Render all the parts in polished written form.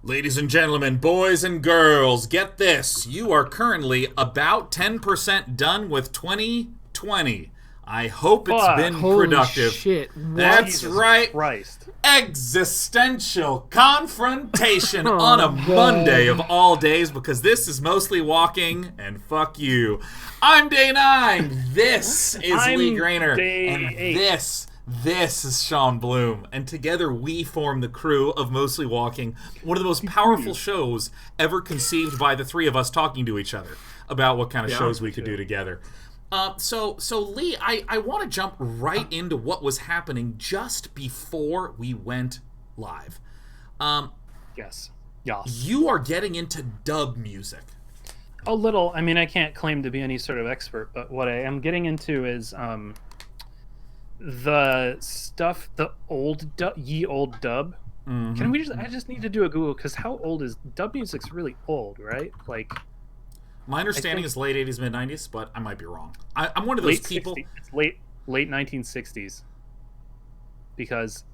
Ladies and gentlemen, boys and girls, get this. You are currently about 10% done with 2020. I hope it's been Holy productive. Shit. That's Jesus right. Christ. Existential confrontation on a Monday of all days, because this is Mostly Walking, and fuck you. I'm Day 9. This is Lee Grainer. Day 8. This is Sean Bloom, and together we form the crew of Mostly Walking, one of the most powerful shows ever conceived by the three of us talking to each other about what kind of shows we could do together. So Lee, I want to jump right into what was happening just before we went live. Yes. You are getting into dub music. A little. I mean, I can't claim to be any sort of expert, but what I am getting into is the stuff, the ye old dub. Mm-hmm. Can we I just need to do a Google, because how old is dub music's really old, right? Like, my understanding is late 80s, mid 90s, but I might be wrong. I'm one of those people. 60s. It's late 1960s, because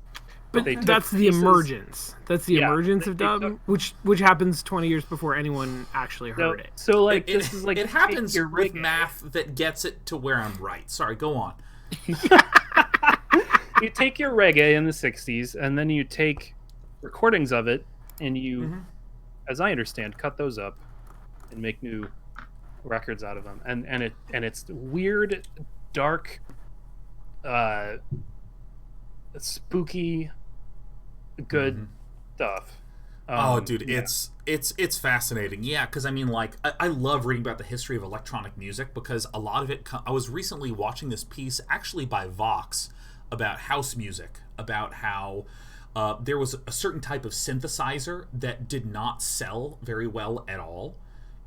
that's the emergence. That's the emergence of dub, which happens 20 years before anyone actually heard it. So like this is like it happens with math that gets it to where I'm right. Sorry, go on. You take your reggae in the 60s, and then you take recordings of it, and you, as I understand, cut those up and make new records out of them. And it's weird, dark, spooky, good stuff. Dude, it's fascinating. Yeah, because I mean, like, I love reading about the history of electronic music, because a lot of it. I was recently watching this piece, actually by Vox, about house music, about how there was a certain type of synthesizer that did not sell very well at all.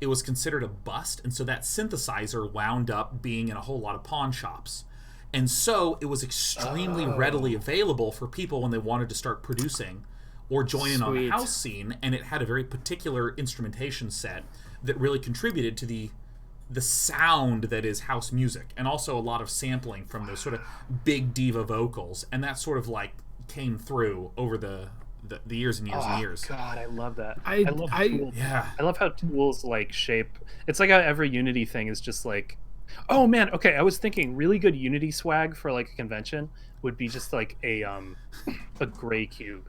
It was considered a bust, and so that synthesizer wound up being in a whole lot of pawn shops. And so it was extremely readily available for people when they wanted to start producing or join in on the house scene, and it had a very particular instrumentation set that really contributed to the sound that is house music, and also a lot of sampling from those sort of big diva vocals, and that sort of like came through over the years and years and years. God, I love that. I love tools. Yeah. I love how tools like shape. It's like how every Unity thing is just like, oh man, okay, I was thinking really good Unity swag for like a convention would be just like a gray cube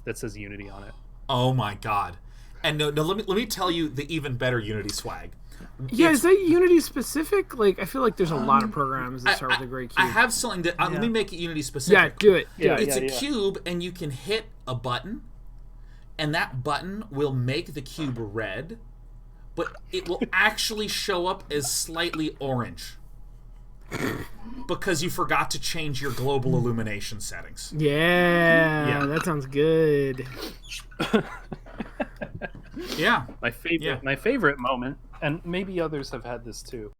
that says Unity on it. Oh my god. And no, let me tell you the even better Unity swag. Yeah, is that Unity specific? Like, I feel like there's a lot of programs that start with a gray cube. I have something that let me make it Unity specific. Yeah, do it. It's a cube, and you can hit a button, and that button will make the cube red, but it will actually show up as slightly orange because you forgot to change your global illumination settings. Yeah, that sounds good. Yeah. My favorite moment, and maybe others have had this too,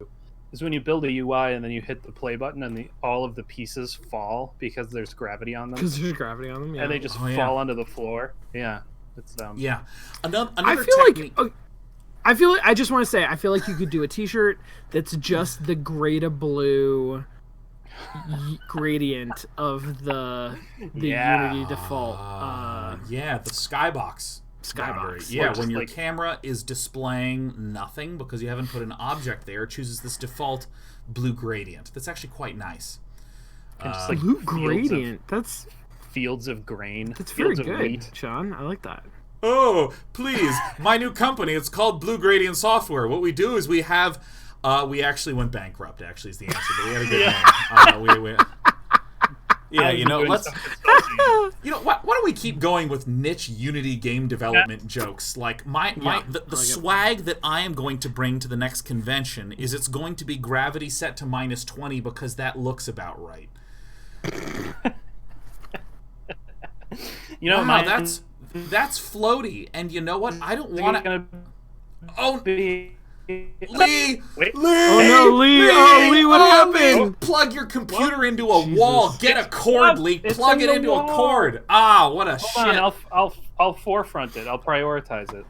is when you build a UI and then you hit the play button and all of the pieces fall because there's gravity on them. Because there's gravity on them, yeah. And they just fall onto the floor. Yeah. It's Yeah. Another I feel technique. I just want to say, I feel like you could do a t-shirt that's just the gray to blue gradient of the Unity default. The skybox. Skybox. Yeah, when your camera is displaying nothing because you haven't put an object there, it chooses this default blue gradient. That's actually quite nice. Just like blue gradient. That's fields of grain. That's very fields good, of wheat. Sean. I like that. Oh, please. My new company, it's called Blue Gradient Software. What we do is we have... we actually went bankrupt, actually, is the answer, but we had a good name. Yeah, let's... why don't we keep going with niche Unity game development jokes? Like, the swag that I am going to bring to the next convention is it's going to be gravity set to -20 because that looks about right. That's floaty, and you know what? I don't want to... Oh, Lee! Wait. Oh no, Lee! Oh, Lee, what happened? Plug your computer into a wall. Get a cord, Lee. Plug it into a cord. Ah, what a shit. Hold on, I'll forefront it. I'll prioritize it.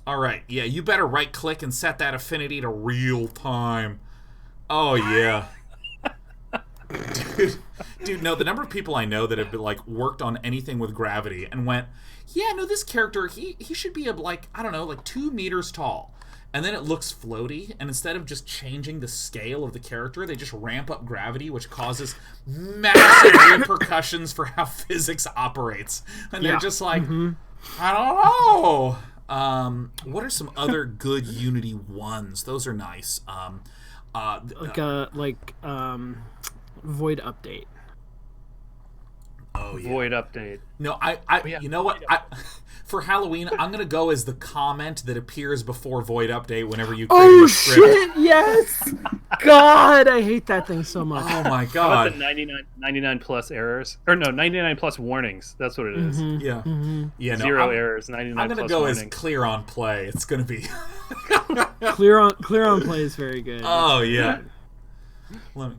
All right. Yeah, you better right-click and set that affinity to real time. Oh, yeah. Dude, no, the number of people I know that have been, like, worked on anything with gravity and went, yeah, no, this character, he should be, like, I don't know, like 2 meters tall. And then it looks floaty, and instead of just changing the scale of the character, they just ramp up gravity, which causes massive repercussions for how physics operates. And they're just like, I don't know. What are some other good Unity ones? Those are nice. Void update. Oh, yeah. Void update. No, you know what? For Halloween, I'm gonna go as the comment that appears before Void Update whenever you create a script. Shit! Yes. God, I hate that thing so much. Oh my How god. about the 99 plus errors? Or no, 99 plus warnings. That's what it is. Yeah. Yeah. No, 0 errers, 99 I'm gonna plus go warnings. as clear on play. It's gonna be. Clear on play is very good. Oh yeah. Let me.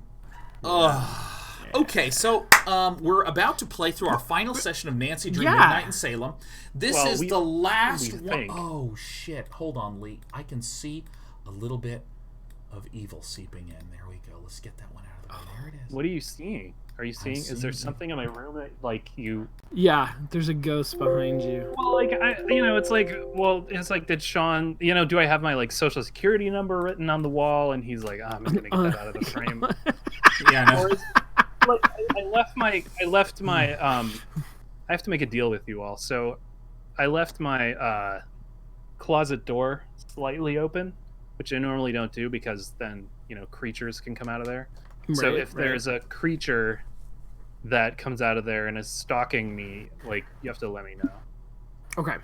Okay, so we're about to play through our final session of Nancy Dream Midnight in Salem. This is the last one. Oh shit! Hold on, Lee. I can see a little bit of evil seeping in. There we go. Let's get that one out of the way. There it is. What are you seeing? Are you seeing? Is there something in my room that, like, you? Yeah, there's a ghost behind you. Well, like, it's like, did Sean, do I have my, like, social security number written on the wall? And he's like, I'm just gonna get that out of the frame. Yeah. No. Like, I left my I have to make a deal with you all. So I left my closet door slightly open, which I normally don't do because then, creatures can come out of there. So if there's a creature that comes out of there and is stalking me, like, you have to let me know. Okay.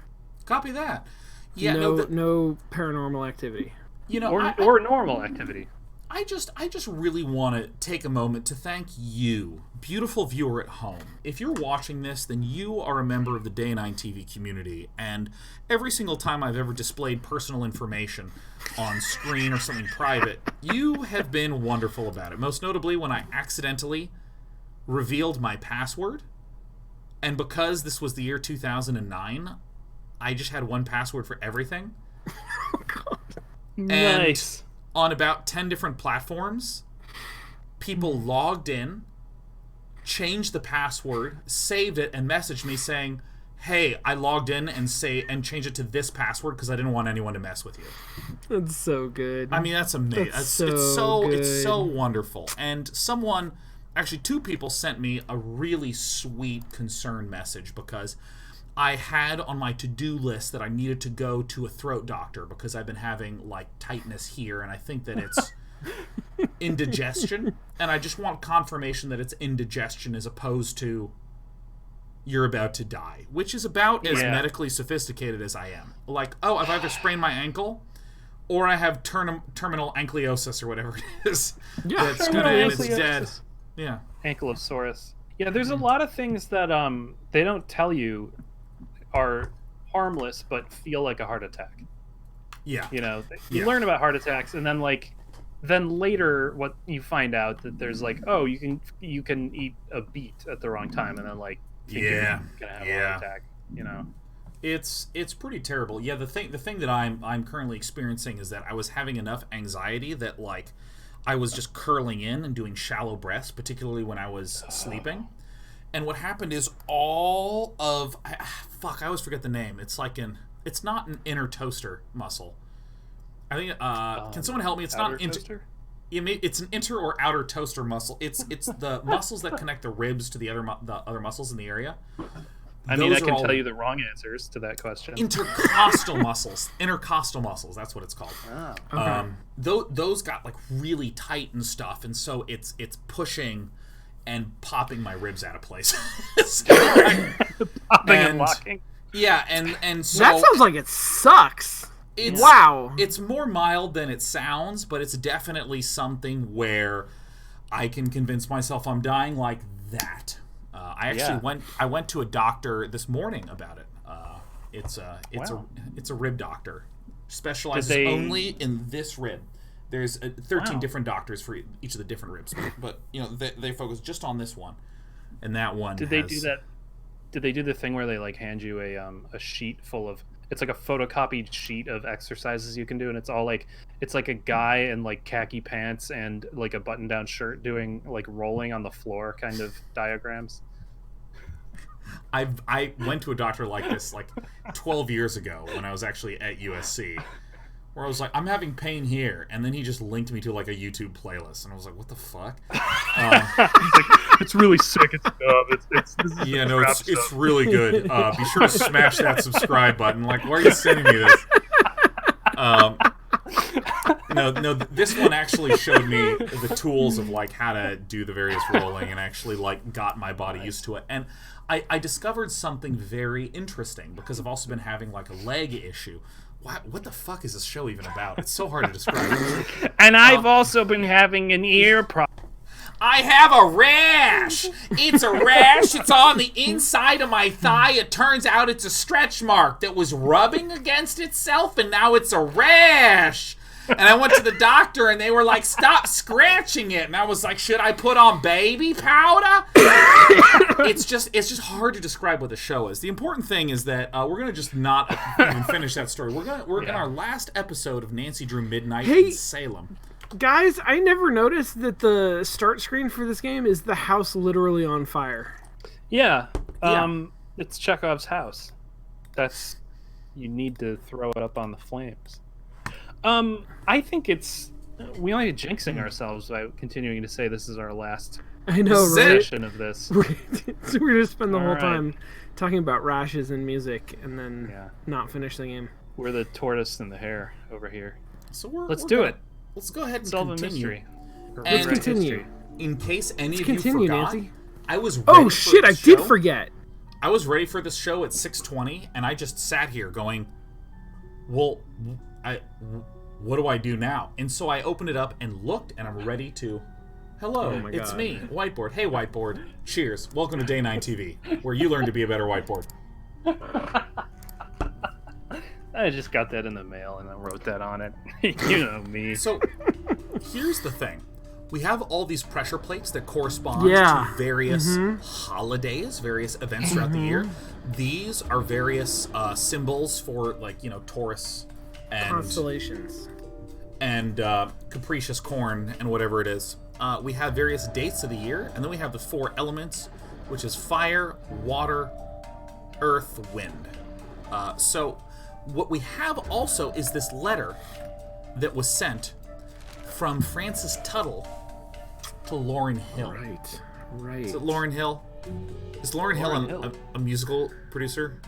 Copy that. Yeah. No paranormal activity. Or normal activity. I just really want to take a moment to thank you, beautiful viewer at home. If you're watching this, then you are a member of the Day 9 TV community, and every single time I've ever displayed personal information on screen or something private, you have been wonderful about it. Most notably when I accidentally revealed my password, and because this was the year 2009, I just had one password for everything. Oh, God. Nice. On about 10 different platforms, people logged in, changed the password, saved it, and messaged me saying, hey, I logged in and changed it to this password because I didn't want anyone to mess with you. That's so good. I mean, that's amazing. It's so wonderful. And actually 2 people sent me a really sweet concern message because I had on my to-do list that I needed to go to a throat doctor because I've been having, like, tightness here, and I think that it's indigestion, and I just want confirmation that it's indigestion as opposed to you're about to die, which is about as medically sophisticated as I am. Like, I've either sprained my ankle or I have terminal ankylosis or whatever it is. Yeah, that's gonna end, it's dead. Yeah. Ankylosaurus. Yeah, there's a lot of things that they don't tell you are harmless but feel like a heart attack. Yeah. You learn about heart attacks, and then later what you find out that there's like, you can eat a beet at the wrong time, and then, like, you're gonna have a heart attack. It's pretty terrible. Yeah, the thing that I'm currently experiencing is that I was having enough anxiety that, like, I was just curling in and doing shallow breaths, particularly when I was sleeping. And what happened is I always forget the name. It's like it's not an inner toaster muscle. I think can someone help me? It's not it's an inter or outer toaster muscle. It's the muscles that connect the ribs to the other muscles in the area. I mean, I can tell you the wrong answers to that question. Intercostal muscles. Intercostal muscles. That's what it's called. Oh. Okay. Those got, like, really tight and stuff, and so it's pushing and popping my ribs out of place. Popping and locking. Yeah, and so that sounds like it sucks. Wow. It's more mild than it sounds, but it's definitely something where I can convince myself I'm dying like that. I went to a doctor this morning about it. It's a rib doctor, specializes only in this rib. There's 13 different doctors for each of the different ribs, but they focus just on this one, and that one. Did they do that? did they do the thing where they like hand you a sheet full of, it's like a photocopied sheet of exercises you can do, and it's all like, it's like a guy in like khaki pants and like a button down shirt doing like rolling on the floor kind of diagrams. I went to a doctor like this like 12 years ago when I was actually at USC, where I was like, I'm having pain here, and then he just linked me to like a YouTube playlist, and I was like, what the fuck? He's like, it's really sick. It's dumb. Yeah, no, it's really good. Be sure to smash that subscribe button. Like, why are you sending me this? No, this one actually showed me the tools of like how to do the various rolling, and actually like got my body used to it. And I discovered something very interesting, because I've also been having like a leg issue. What the fuck is this show even about? It's so hard to describe. And I've also been having an ear problem. I have a rash. It's a rash. It's on the inside of my thigh. It turns out it's a stretch mark that was rubbing against itself, and now it's a rash. And I went to the doctor, and they were like, stop scratching it. And I was like, should I put on baby powder? It's just hard to describe what the show is. The important thing is that we're going to just not even finish that story. We're in our last episode of Nancy Drew Midnight in Salem. Guys, I never noticed that the start screen for this game is the house literally on fire. Yeah. It's Chekhov's house. You need to throw it up on the flames. I think we only jinxing ourselves by continuing to say this is our last session of this. We're going to spend the whole time talking about rashes and music, and then not finish the game. We're the tortoise and the hare over here. So let's do it. Let's go ahead and solve continue. A mystery. Let's continue. In case any of you forgot, Nancy. I was ready Oh shit! I did forget. I was ready for this show at 6:20, and I just sat here going, "Well, what do I do now?" And so I opened it up and looked, and I'm ready to. Hello, it's me, Whiteboard. Hey, Whiteboard. Cheers. Welcome to Day 9 TV, where you learn to be a better whiteboard. I just got that in the mail and I wrote that on it. You know me. So, here's the thing. We have all these pressure plates that correspond to various holidays, various events throughout the year. These are various symbols for, like, Taurus and constellations and capricious corn and whatever it is. We have various dates of the year, and then we have the 4 elements, which is fire, water, earth, wind. So what we have also is this letter that was sent from Francis Tuttle to Lauryn Hill. Right. Is it Lauryn Hill? Is Lauryn Hill a musical producer?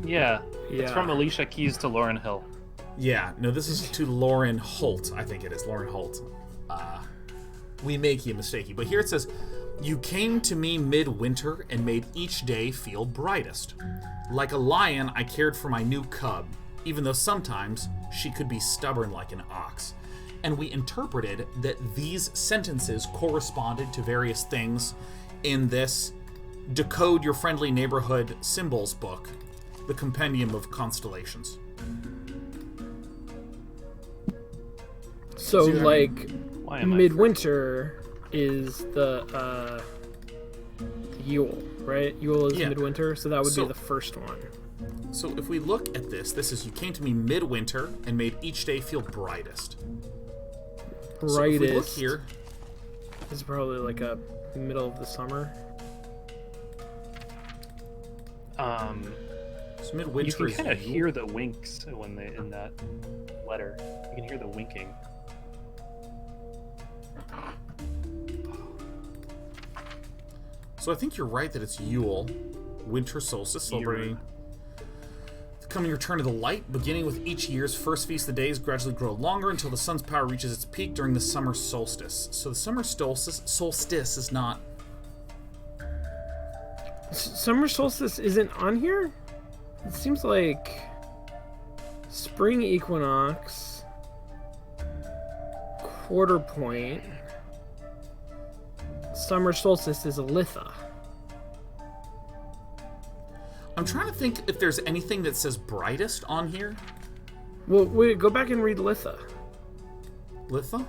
Yeah. It's from Alicia Keys to Lauryn Hill. Yeah. No, this is to Lauren Holt. I think it is Lauren Holt. We make you mistakey. But here it says, "You came to me midwinter and made each day feel brightest. Like a lion, I cared for my new cub, even though sometimes she could be stubborn like an ox." And we interpreted that these sentences corresponded to various things in this Decode Your Friendly Neighborhood Symbols book, the Compendium of Constellations. So, like, midwinter is the Yule, right? Yule is midwinter, so that would be the first one. So if we look at this is, "You came to me midwinter and made each day feel brightest." So if we look here, this is probably like a middle of the summer. So midwinter, you can kind of hear the winks when they in that letter. You can hear the winking. So I think you're right that it's Yule, winter solstice, celebrating the coming return of the light, beginning with each year's first feast. The days gradually grow longer until the sun's power reaches its peak during the summer solstice. So the summer solstice is not. Summer solstice isn't on here? It seems like spring equinox, quarter point. Summer solstice is a litha. I'm trying to think if there's anything that says brightest on here. Well, wait, go back and read litha. Litha?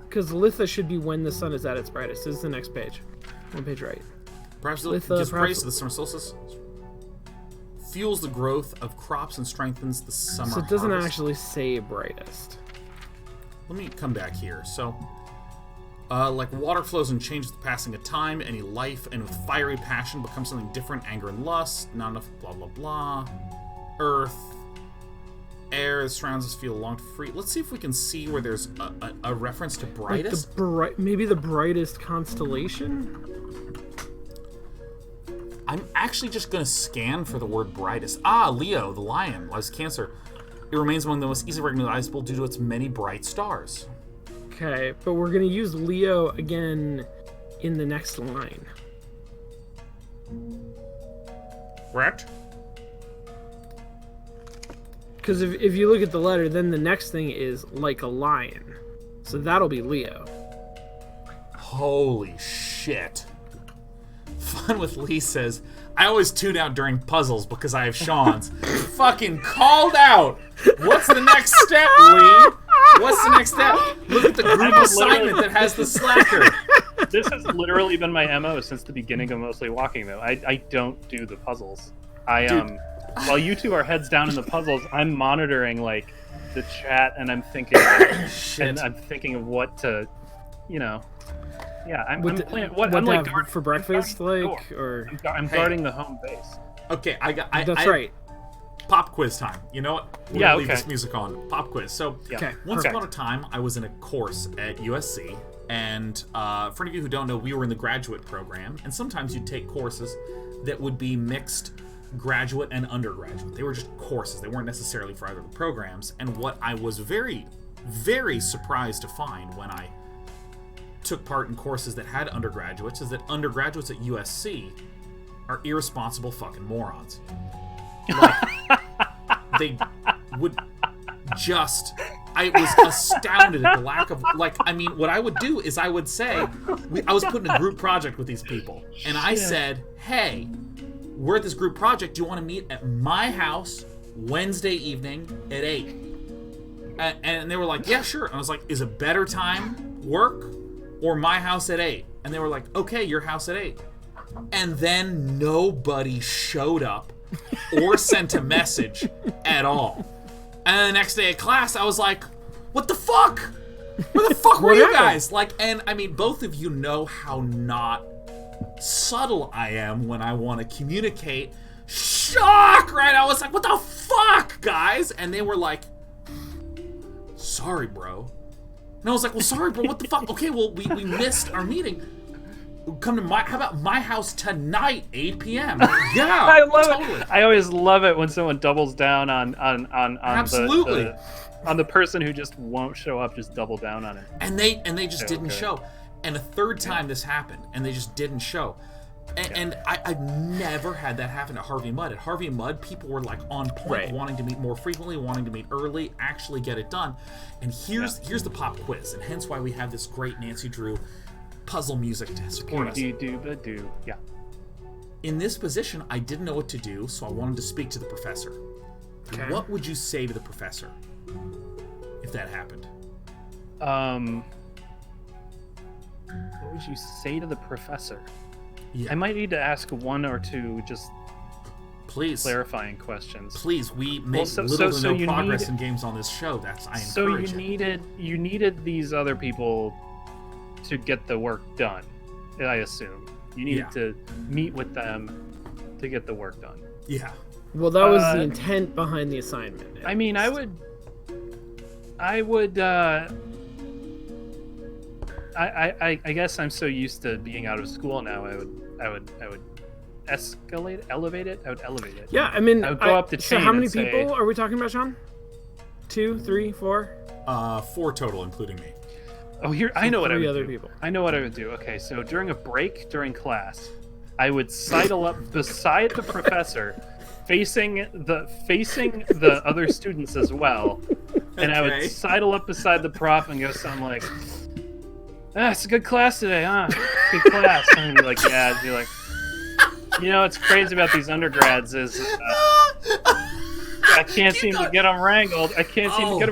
Because litha should be when the sun is at its brightest. This is the next page. One page right. Perhaps it gives praise to the summer solstice. Fuels the growth of crops and strengthens the summer So it doesn't harvest. actually say brightest. Let me come back here. So, like water flows and changes with the passing of time, any life, and with fiery passion becomes something different, anger and lust, not enough, blah, blah, blah. Earth, air that surrounds us feel longed free. Let's see if we can see where there's a reference to brightest. Like maybe the brightest constellation? I'm actually just going to scan for the word brightest. Ah, Leo, the lion, lies Cancer. It remains among the most easily recognizable due to its many bright stars. Okay, but we're going to use Leo again in the next line. Correct? Because if you look at the letter, then the next thing is like a lion. So that'll be Leo. Holy shit. Fun with Lee says, I always tune out during puzzles because I have Sean's. Fucking called out! What's the next step, Lee? What's the next step? Look at the group assignment that has the slacker. This has literally been my MO since the beginning of Mostly Walking, though. I don't do the puzzles. While you two are heads down in the puzzles, I'm monitoring like the chat, and I'm thinking, I'm thinking of what to, Yeah, I'm playing. I'm like guarding, for breakfast, I'm guarding the home base. Okay, That's right. Pop quiz time. You know what? We're gonna leave this music on. Pop quiz. So, once upon a time, I was in a course at USC, and for any of you who don't know, we were in the graduate program, and sometimes you'd take courses that would be mixed graduate and undergraduate. They were just courses. They weren't necessarily for either of the programs. And what I was very, very surprised to find when I took part in courses that had undergraduates is that undergraduates at USC are irresponsible fucking morons. Like, they would just... I was astounded at the lack of... what I would do is I would say... I was put in a group project with these people, and I said, hey, we're at this group project. Do you want to meet at my house Wednesday evening at 8? And they were like, yeah, sure. And I was like, is a better time work or my house at 8? And they were like, okay, your house at 8. And then nobody showed up or sent a message at all. And the next day at class, I was like, what the fuck? Where the fuck were you guys? And I mean, both of you know how not subtle I am when I want to communicate. Shock, right? I was like, what the fuck, guys? And they were like, sorry, bro. And I was like, well, sorry, bro, what the fuck? Okay, well, we missed our meeting. Come to how about my house tonight, 8 p.m.? Yeah, I love it. I always love it when someone doubles down on absolutely on the person who just won't show up. Just double down on it. And they just didn't show. And a third time this happened, and they just didn't show. And I've never had that happen at Harvey Mudd. At Harvey Mudd, people were like on point, wanting to meet more frequently, wanting to meet early, actually get it done. And here's the pop quiz, and hence why we have this great Nancy Drew puzzle music to support us. Yeah. In this position, I didn't know what to do, so I wanted to speak to the professor. Okay. What would you say to the professor if that happened? What would you say to the professor? Yeah. I might need to ask one or two just clarifying questions. Please, we make little to no progress in games on this show. I encourage it. You needed these other people to get the work done, I assume. You needed to meet with them to get the work done. Yeah. Well, that was the intent behind the assignment. I mean, I would I guess I'm so used to being out of school now. I would elevate it. Yeah, I mean, I would go up the chain. So how many people are we talking about, Sean? 2, 3, 4? 4 total, including me. Oh, here I know what I would do. People. I know what I would do. Okay, so during a break during class, I would sidle up beside the professor, facing the other students as well, and I would sidle up beside the prof and go something like, it's a good class today, huh? Good class. And I'd be like, yeah. I'd be like, what's crazy about these undergrads is I can't seem to get them wrangled. Oh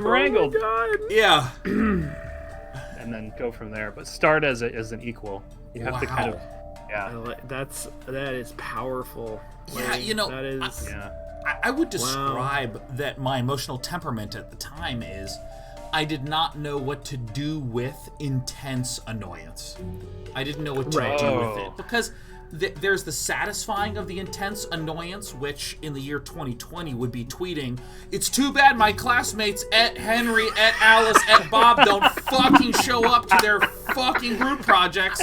my God. Yeah. And then go from there. But start as an equal. You have to kind of Yeah. That is powerful. Yeah, Like, you know, that is. I would describe that my emotional temperament at the time is I did not know what to do with intense annoyance. I didn't know what to do with it. Because there's the satisfying of the intense annoyance, which in the year 2020 would be tweeting, "It's too bad my classmates at Henry, at Alice, at Bob don't fucking show up to their fucking group projects.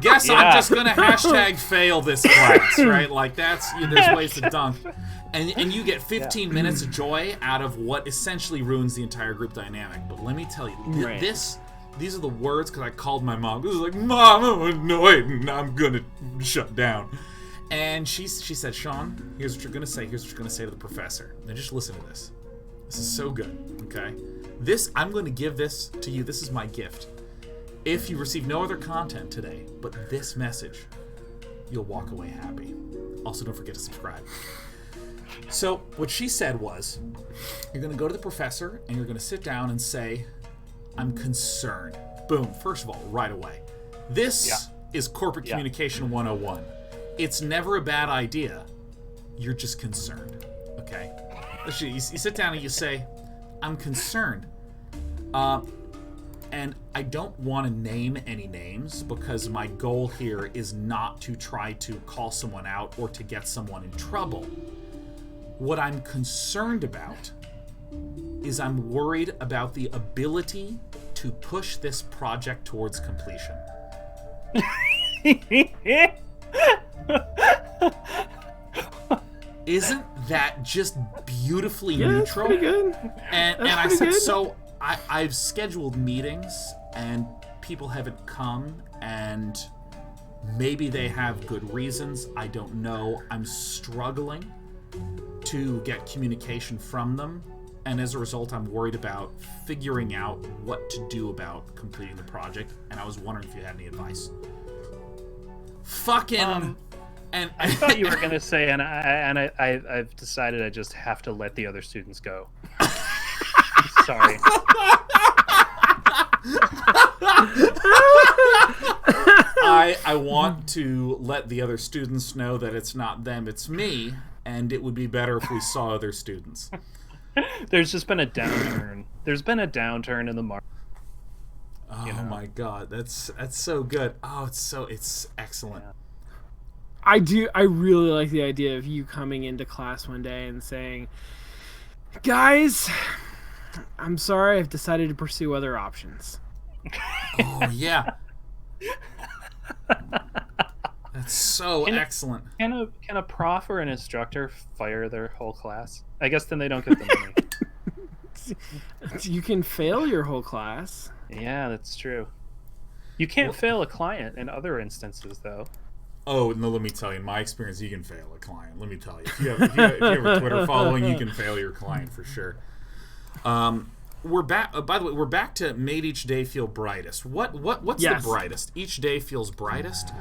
Guess I'm just gonna hashtag fail this class," right? Like there's ways to dunk. And you get 15 minutes of joy out of what essentially ruins the entire group dynamic. But let me tell you, these are the words, because I called my mom. This is like, "Mom, I'm annoyed and I'm gonna shut down." And she said, "Sean, here's what you're gonna say. Here's what you're gonna say to the professor. Now just listen to this. This is so good, okay? I'm gonna give this to you. This is my gift. If you receive no other content today but this message, you'll walk away happy. Also, don't forget to subscribe." So what she said was, you're gonna go to the professor and you're gonna sit down and say, "I'm concerned." Boom. First of all, right away. This is corporate communication 101. It's never a bad idea. You're just concerned. Okay? You sit down and you say, "I'm concerned. And I don't want to name any names because my goal here is not to try to call someone out or to get someone in trouble. What I'm concerned about is I'm worried about the ability to push this project towards completion." Isn't that just beautifully neutral? That's pretty good. And I said, so I've scheduled meetings and people haven't come, and maybe they have good reasons. I don't know. I'm struggling to get communication from them. And as a result, I'm worried about figuring out what to do about completing the project. And I was wondering if you had any advice. Fucking... and I thought you were going to say, I've decided I just have to let the other students go. Sorry. I want to let the other students know that it's not them, it's me. And it would be better if we saw other students. There's just been a downturn. There's been a downturn in the market. Oh my god, that's so good. Oh, it's excellent. Yeah. I really like the idea of you coming into class one day and saying, "Guys, I'm sorry, I've decided to pursue other options." Oh yeah. That's so excellent. Can a prof or an instructor fire their whole class? I guess then they don't get the money. You can fail your whole class. Yeah, that's true. You can't fail a client in other instances, though. Oh, no, let me tell you. In my experience, you can fail a client. Let me tell you. If you have a Twitter following, you can fail your client for sure. We're back. By the way, we're back to made each day feel brightest. What's the brightest? Each day feels brightest?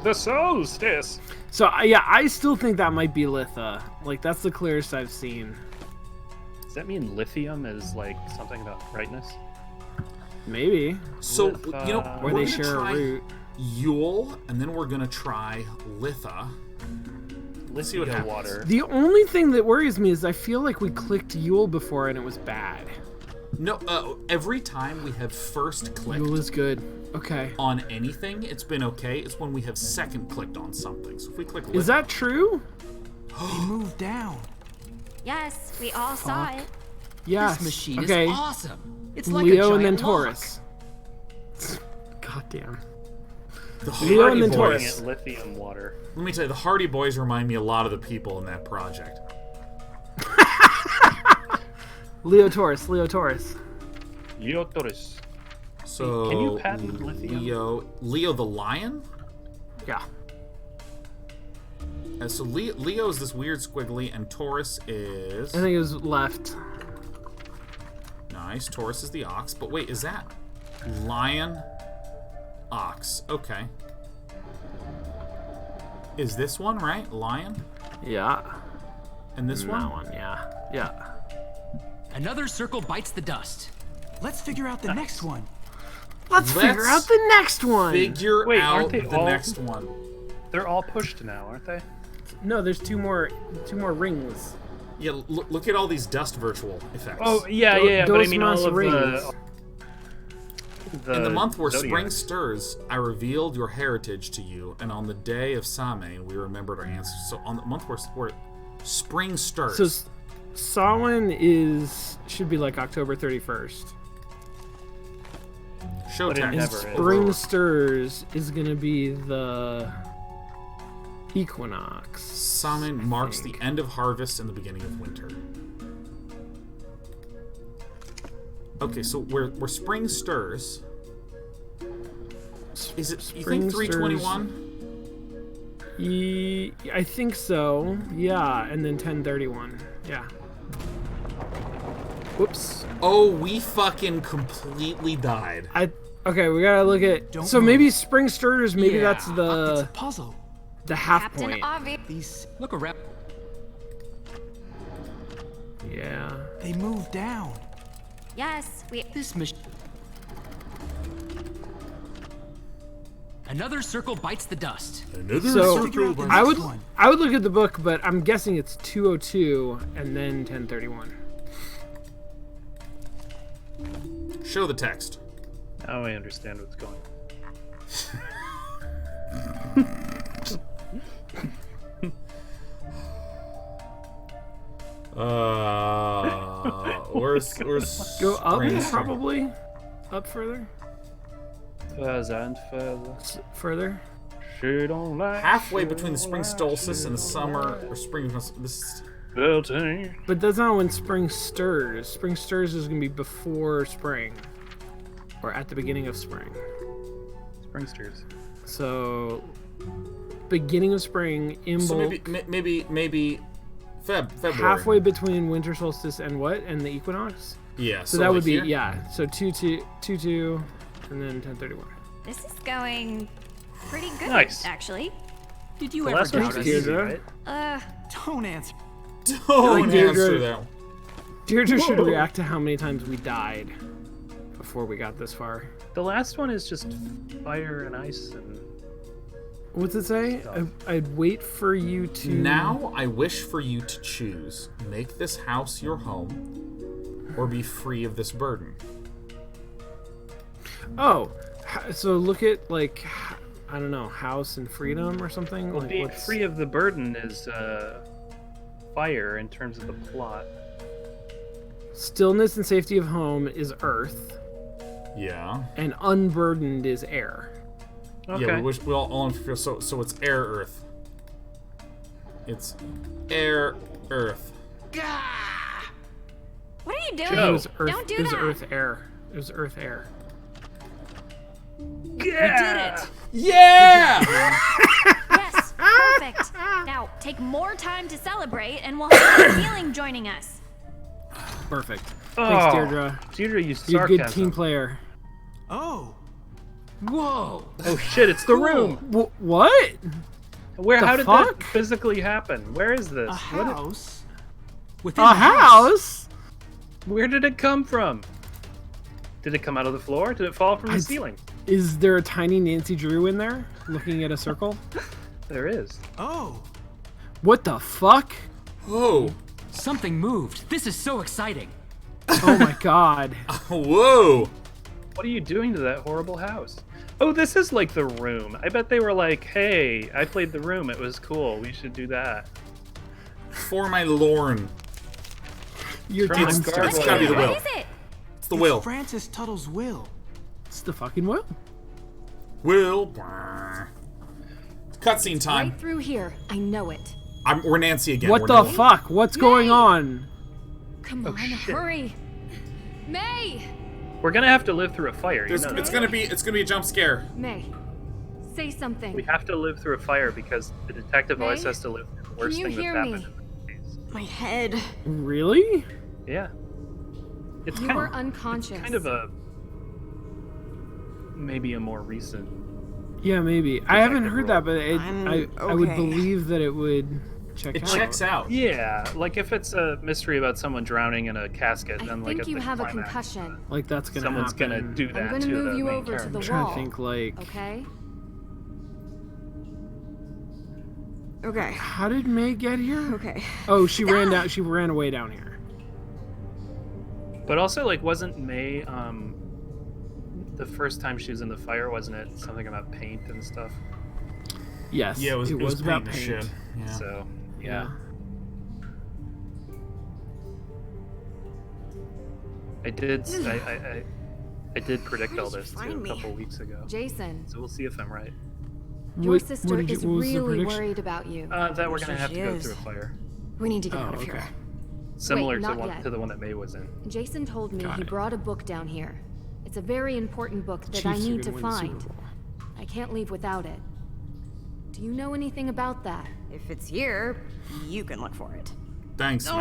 The Solstice. So, I still think that might be Litha. Like, that's the clearest I've seen. Does that mean lithium is, like, something about brightness? Maybe. So, or they share a root. Yule, and then we're going to try Litha. Let's see what happens. Water. The only thing that worries me is I feel like we clicked Yule before and it was bad. No, every time we have first clicked Yule is good. Okay. On anything, it's been okay. It's when we have second clicked on something. So if we click Litha... Is that true? He moved down. Yes, we all saw it. Yes. This machine is awesome. It's like Leo a and then giant Taurus. God damn. The Leo Hardy and then Boys. Taurus. Lithium water. Let me tell you, the Hardy Boys remind me a lot of the people in that project. Leo Taurus. Leo Taurus. So, can you patent lithium? Leo the lion? Yeah. So Leo is this weird squiggly, and Taurus is... I think it was left. Nice. Taurus is the ox. But wait, is that lion, ox? Okay. Is this one, right? Lion? Yeah. And this one? That one, yeah. Yeah. Another circle bites the dust. Let's figure out the next one. Let's figure out the next one. Figure Wait, out aren't they the all- next one. They're all pushed now, aren't they? No, there's two more rings. Yeah, look at all these dust virtual effects. Oh, yeah, but I mean all Dos of rings. In the month where Zodiac. spring stirs, I revealed your heritage to you, and on the day of Samhain, we remembered our ancestors. So on the month where spring stirs. So Samhain should be like October 31st. Show But it text. never is. Spring stirs is gonna be the equinox. Samhain marks the end of harvest and the beginning of winter. Okay, so where spring stirs, is it? You think 321? I think so. Yeah, and then 1031. Yeah. Whoops. Oh, we fucking completely died. Okay, we gotta look at. Don't so move. maybe spring stirs. Maybe Yeah, that's it's the a puzzle. half Captain point. Obvious. These look around. Yeah. They move down. Yes, we. This machine. Another circle bites the dust. Another So circle. the I next would one. I would look at the book, but I'm guessing it's 202 and then 1031. Show the text. Now I understand what's going on. Where's Go up spring stirs? probably. Up further. Further and further. Further. She don't like. Halfway between the spring solstice and the summer or spring. This. Building. But that's not when spring stirs. Spring stirs is gonna be before spring, or at the beginning of spring. Springsters. So, beginning of spring in So bulk, maybe February. halfway between winter solstice and what? And the equinox. Yeah. So that would like be here? yeah. So 2 and then 1031. This is going pretty good, Nice. actually. Did you The ever last one's doubt us? easy, Deirdre. right? Don't answer. Don't Like Deirdre. answer that. Deirdre should react to how many times we died before we got this far. The last one is just fire and ice and. What's it say? I'd wait for you to. Now I wish for you to choose: make this house your home, or be free of this burden. Oh, so look at like I don't know, house and freedom or something. Well, like being what's free of the burden is fire in terms of the plot. stillness and safety of home is earth, Yeah. and unburdened is air. Okay. Yeah. We wish we all feel so it's air earth. It's air earth. What are you doing? Joe. It was earth. Don't do it was that. earth air. It was earth air. Yeah. Yeah. Yes, perfect. Now, take more time to celebrate, and we'll have a feeling joining us. Perfect. Oh, Thanks, Deirdre. Deirdre used You're a sarcasm. good team player. Oh. Whoa. Oh shit! It's the room. What? Where? The How did fuck? that physically happen? Where is this? A What did- house. Within A the house? where did it come from? Did it come out of the floor? Did it fall from the I- ceiling? Is there a tiny Nancy Drew in there looking at a circle? There is. Oh. What the fuck? Oh. Something moved. This is so exciting. Oh my god. Whoa. What are you doing to that horrible house? Oh, this is like the room. I bet they were like, "Hey, I played the room. It was cool. We should do that." For my Lorne. You're From time the stuff. gargoyle. It's gotta be the What will. is it? It's the will. Francis Tuttle's will. It's the fucking will. Will. Cutscene time. Right through here. I know it. We're Nancy again. What We're the Nancy. fuck? What's going on? Come Oh, on, shit. hurry. May! We're gonna have to live through a fire. You It's know that. gonna be a jump scare. May. Say something. We have to live through a fire because the detective always May? has to live through the worst you thing that's hear happened me? in the case. My head. Really? Yeah. It's You kind, were unconscious. kind of a maybe a more recent. Yeah, maybe. I haven't heard role. that, but I would okay. believe that it would check It out. checks out. Yeah, like if it's a mystery about someone drowning in a casket, I then like think at you the have a climax, concussion. Like that's gonna someone's happen. gonna do that I'm gonna to move the you main over to character. the I'm trying wall. to think like. Okay? Okay. How did May get here? Okay. Oh, she ran down. She ran away down here. But also, like, wasn't May the first time she was in the fire? Wasn't it something about paint and stuff? Yes. Yeah, it was about paint and paint. shit. Yeah. So yeah. I did. I did predict all this too find a me? couple weeks ago. Jason, So we'll see if I'm right. your What sister did you- is what was the really prediction? worried about you. That we're Sure gonna have to she go is. through a fire, We need to get Oh, out of okay. here. similar Wait, to not yet. the one that May was in. Jason told me Got he it. brought a book down here. It's a very important book that Chiefs I are need gonna to win the Super find. Bowl. I can't leave without it. Do you know anything about that? If it's here, you can look for it. Thanks, May.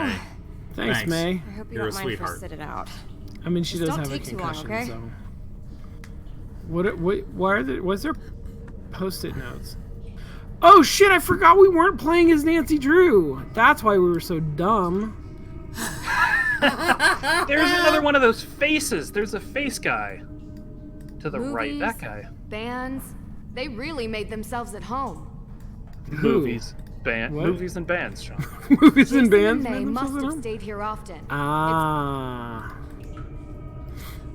Than's Thanks. May. I hope you You're don't a mind if I sweetheart. sit it out. I mean, she Just does don't have a take too long, concussion, okay? so. What? Why are there? Was there post-it notes? Oh shit! I forgot we weren't playing as Nancy Drew. That's why we were so dumb. There's another one of those faces. There's a face guy to the right. Movies, That guy. Bands, they really made themselves at home. Movies, What? movies and bands, Sean. Movies and Jason bands. and May made must themselves at have home? stayed here often. Ah.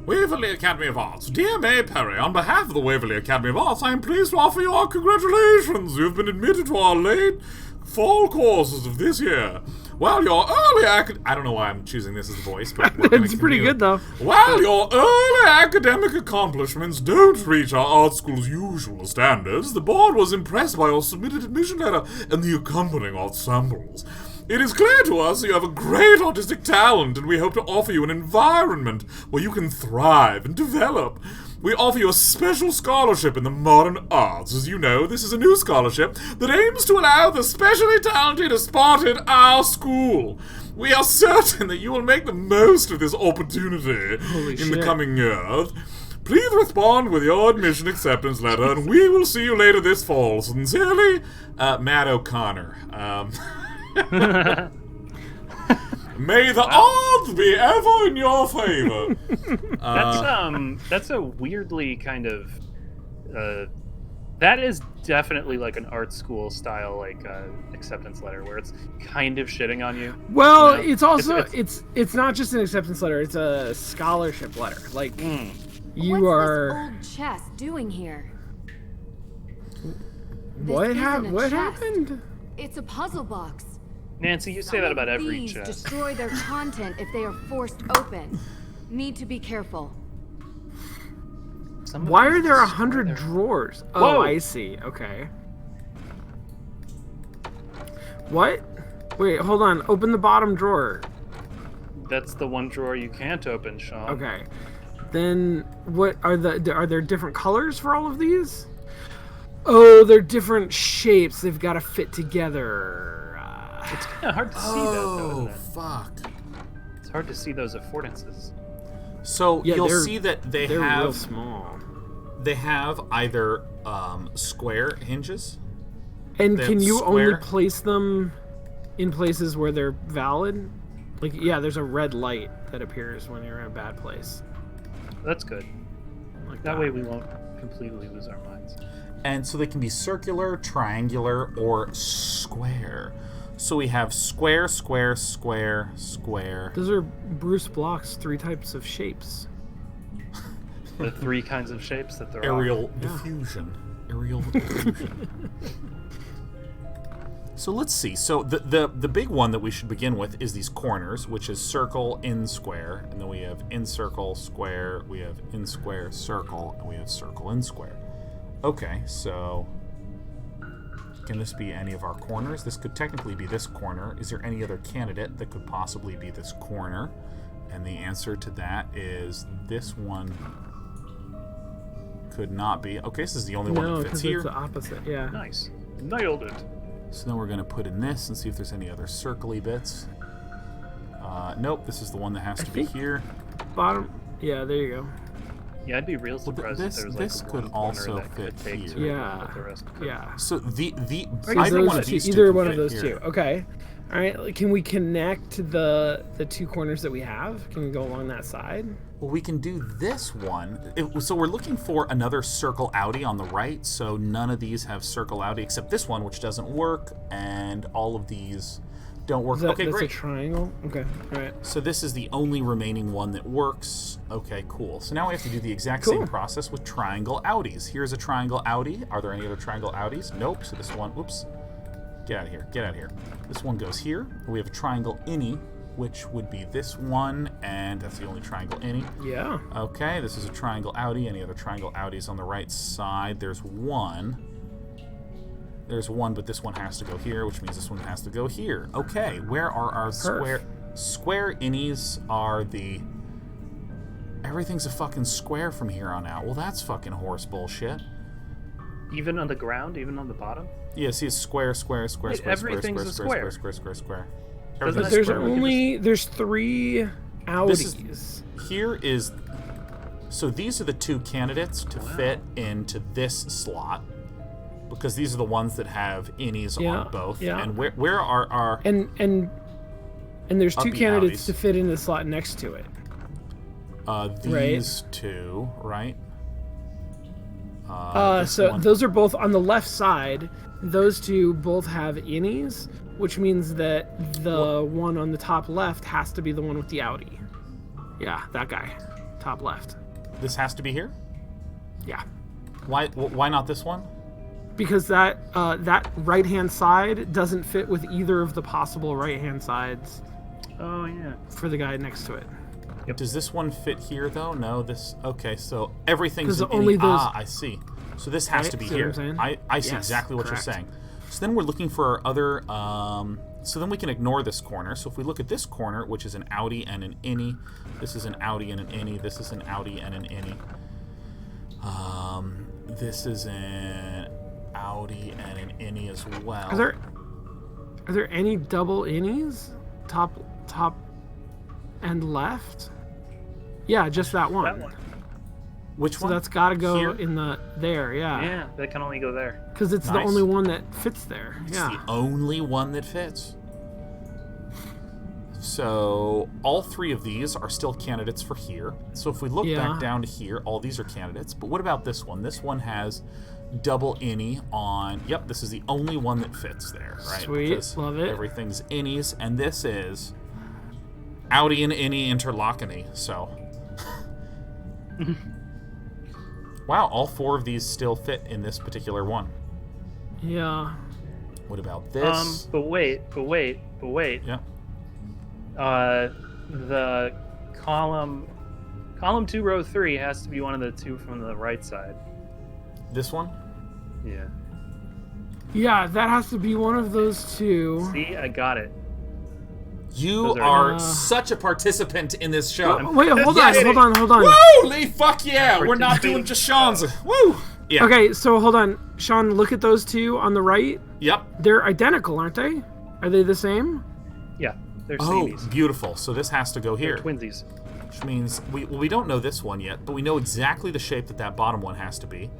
Waverley Academy of Arts. Dear May Perry, on behalf of the Waverley Academy of Arts, I am pleased to offer you our congratulations. You have been admitted to our late fall courses of this year. While your early I don't know why I'm choosing this as the voice, but we're gonna It's pretty continue. good though. While your early academic accomplishments don't reach our art school's usual standards, the board was impressed by your submitted admission letter and the accompanying ensembles. It is clear to us that you have a great artistic talent, and we hope to offer you an environment where you can thrive and develop. We offer you a special scholarship in the modern arts. As you know, this is a new scholarship that aims to allow the specially talented to spot in our school. We are certain that you will make the most of this opportunity in the shit. coming years. Please respond with your admission acceptance letter, and we will see you later this fall. Sincerely, Matt O'Connor. May the odds be ever in your favor. That's a weirdly kind of that is definitely like an art school style like acceptance letter where it's kind of shitting on you. Well, You know? it's also it's not just an acceptance letter; it's a scholarship letter. Like you What's are. this old chest doing here? What This isn't a What chest. happened? It's a puzzle box. Nancy, you say that about every Thieves chest. destroy their content if they are forced open. Need to be careful. Some of Why these are there destroy 100 their- drawers? Whoa. Oh, I see. Okay. What? Wait, hold on. Open the bottom drawer. That's the one drawer you can't open, Sean. Okay. Then what are there different colors for all of these? Oh, they're different shapes. They've got to fit together. It's kind of hard to see that, though, Oh, isn't it? fuck. It's hard to see those affordances. So Yeah, you'll they're- see that They're real small. they have either square hinges. And They're can you only square. place them in places where they're valid? Like, yeah, there's a red light that appears when you're in a bad place. That's good. Like That way we won't completely lose our minds. And so they can be circular, triangular, or square. So we have square, square, square, square. Those are Bruce Bloch's 3 types of shapes. The 3 kinds of shapes that there are. Aerial diffusion. Aerial diffusion. So let's see. So the big one that we should begin with is these corners, which is circle, in, square. And then we have in, circle, square. We have in, square, circle. And we have circle, in, square. Okay, so can this be any of our corners? This could technically be this corner. Is there any other candidate that could possibly be this corner? And the answer to that is this one could not be. Okay, this is the only one No, that fits because here. it's the opposite. Yeah. Nice. Nailed it. So then we're going to put in this and see if there's any other circly bits. Nope, this is the one that has to be think- here. Bottom. Yeah, there you go. Yeah, I'd be real surprised this- if there was this like could one corner also that could fit take here. to it, Yeah. but the rest couldn't. Yeah. So the So either those one of two- these two either can one of fit those here. two. Okay. All right. Can we connect the two corners that we have? Can we go along that side? Well, we can do this one. So we're looking for another circle outie on the right. So none of these have circle outie except this one, which doesn't work, and all of these don't work. Okay, that's great. a triangle. Okay. All right. So this is the only remaining one that works. Okay, cool. So now we have to do the exact Cool. same process with triangle outies. Here's a triangle outie. Are there any other triangle outies? Nope. So this one, whoops. Get out of here. Get out of here. This one goes here. We have a triangle innie, which would be this one, and that's the only triangle innie. Yeah. Okay, this is a triangle outie. Any other triangle outies on the right side? There's one. There's one, but this one has to go here, which means this one has to go here. Okay, where are our square innies? Are the... Everything's a fucking square from here on out. Well, that's fucking horse bullshit. Even on the ground, even on the bottom. Yeah, see, it's square, square, square, Wait, square, everything's square, a square, square. square, square, square. Doesn't Everything's it- There's square. only there's 3 outies. Here is... So these are the 2 candidates to fit into this slot, because these are the ones that have innies Yeah, on both. yeah. And where are our... And there's 2 Uppy candidates outies. to fit in the slot next to it. these two, right? This So one. those are both on the left side. Those 2 both have innies, which means that the one on the top left has to be the one with the outie. Yeah, that guy, top left. This has to be here? Yeah, Why not this one? because that right hand side doesn't fit with either of the possible right hand sides Oh yeah. for the guy next to it. Does this one fit here though? No, this... Okay, so everything's 'Cause in only innie. those- I see. So this has Right? to be See what here. I'm saying? I see Yes, exactly what correct. you're saying. So then we're looking for our other... so then we can ignore this corner. So if we look at this corner, which is an outie and an innie, this is an outie and an innie, this is an outie and an innie. This is an outie and an innie as well. Are there any double innies? Top and left? Yeah, just that one. That one. Which So one? that's got to go Here? in the there, yeah. Yeah, that can only go there. Because it's the Nice. only one that fits there. It's Yeah. the only one that fits. So all 3 of these are still candidates for here. So if we look Yeah. back down to here, all these are candidates. But what about this one? This one has double innie on... Yep, this is the only one that fits there, right? Sweet, Because love it. Everything's innies, and this is outie and innie interlockiny, so... Wow, all 4 of these still fit in this particular one. Yeah. What about this? But wait. Yeah. The column 2, row 3 has to be one of the 2 from the right side. This one? Yeah. Yeah, that has to be one of those 2. See, I got it. You Those are are- such a participant in this show. Wait, hold Yes. on. Woo! Lee, fuck yeah! We're not doing just Sean's. Woo! Yeah. Okay, so hold on. Sean, look at those 2 on the right. Yep. They're identical, aren't they? Are they the same? Yeah, they're Oh, Samies. beautiful. So this has to go They're here, twinsies. which means we don't know this one yet, but we know exactly the shape that bottom one has to be.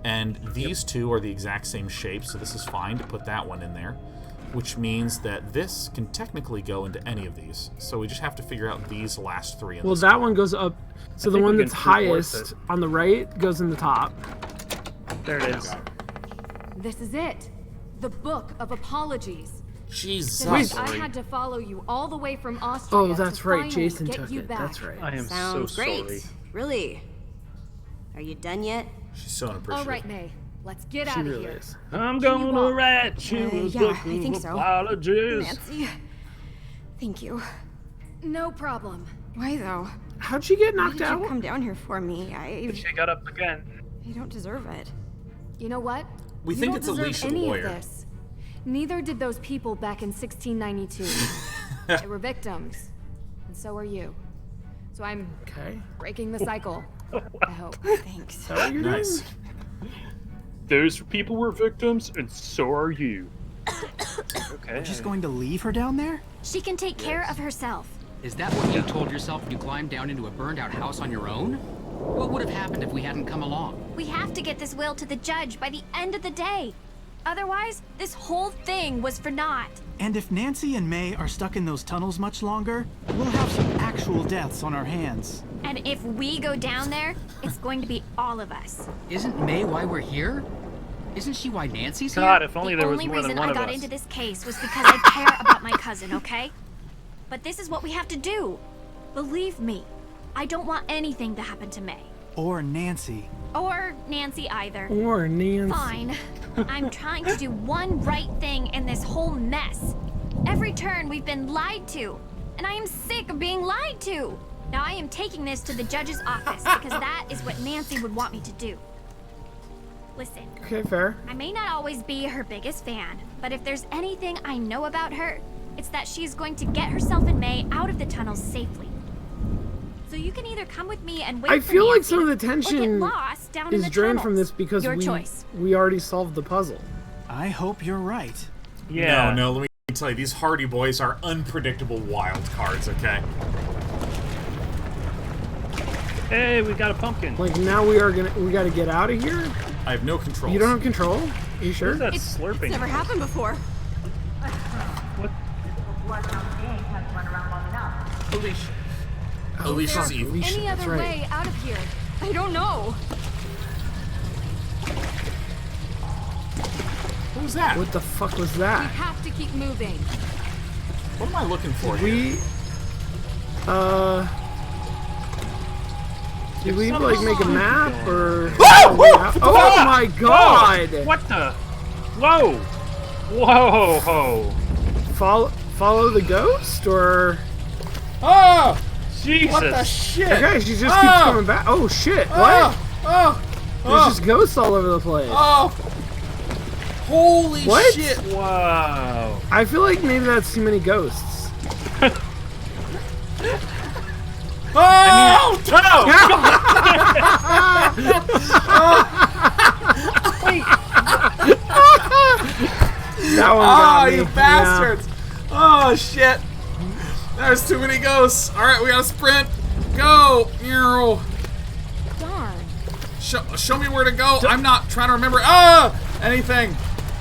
And these 2 are the exact same shape, so this is fine to put that one in there. Which means that this can technically go into any of these. So we just have to figure out these last 3. In Well, this that one. one goes up. So the think one we that's can brute force highest it. on the right goes in the top. There it is. This is it. The Book of Apologies. Jesus. Since I had to follow you all the way from Austria. Oh, that's to right. finally Jason get took you it. back. That's right. I am Sounds so great. sorry. Really? Are you done yet? She's so All unappreciative. right, May. Let's get She out of really here. is. I'm you gonna walk? write you a Yeah, book I think of so. apologies. Nancy. Thank you. No problem. Why though? How'd she get Why knocked did out? you come down here for me? I She got up again. don't deserve it. You know what? We You think don't it's deserve Alicia the any lawyer. of this. Neither did those people back in 1692. They were victims, and so are you. So I'm Okay. breaking the cycle. I hope. Thanks. Is that what you're Nice. doing? Those people were victims, and so are you. Okay. Just going to leave her down there? She can take care of herself. Is that what you told yourself when you climbed down into a burned out house on your own? What would have happened if we hadn't come along? We have to get this will to the judge by the end of the day. Otherwise, this whole thing was for naught. And if Nancy and May are stuck in those tunnels much longer, we'll have some actual deaths on our hands. And if we go down there, it's going to be all of us. Isn't May why we're here? Isn't she why Nancy's here? God, if only The there was only more reason than one I of got us. into this case was because I care about my cousin, okay? But this is what we have to do. Believe me, I don't want anything to happen to May. Or Nancy. Or Nancy either. Or Nancy. Fine. I'm trying to do one right thing in this whole mess. Every turn we've been lied to, and I am sick of being lied to. Now I am taking this to the judge's office because that is what Nancy would want me to do. Listen, Okay, fair. I may not always be her biggest fan, but if there's anything I know about her, it's that she's going to get herself and May out of the tunnels safely. So you can either come with me and wait I for feel like Nancy, some of the or get tension lost down in is the drained from tunnels. this because Your choice. we already solved the puzzle. I hope you're right. Yeah. No, let me tell you, these Hardy Boys are unpredictable wild cards, okay? Hey, we got a pumpkin. Like now we gotta get out of here. I have no control. You don't have control? You sure? Who's that slurping? Never happened before. What? Alicia's evil. Alicia, Any that's other right. way out of here? I don't know. What was that? What the fuck was We that? have to keep moving. What am I looking for here? Did we Some like make a song map going or? Whoa! Oh my god! What the? Whoa! Whoa! Follow the ghost or? Oh! Jesus! What the shit? Okay, she just keeps coming back. Oh shit! What? Oh! There's just ghosts all over the place. Oh! Holy What? shit! Wow! I feel like maybe that's too many ghosts. Oh! That one Oh, got me. you bastards! Oh shit! There's too many ghosts. All right, we gotta sprint. Go! Darn. Show me where to go. I'm not trying to remember. Anything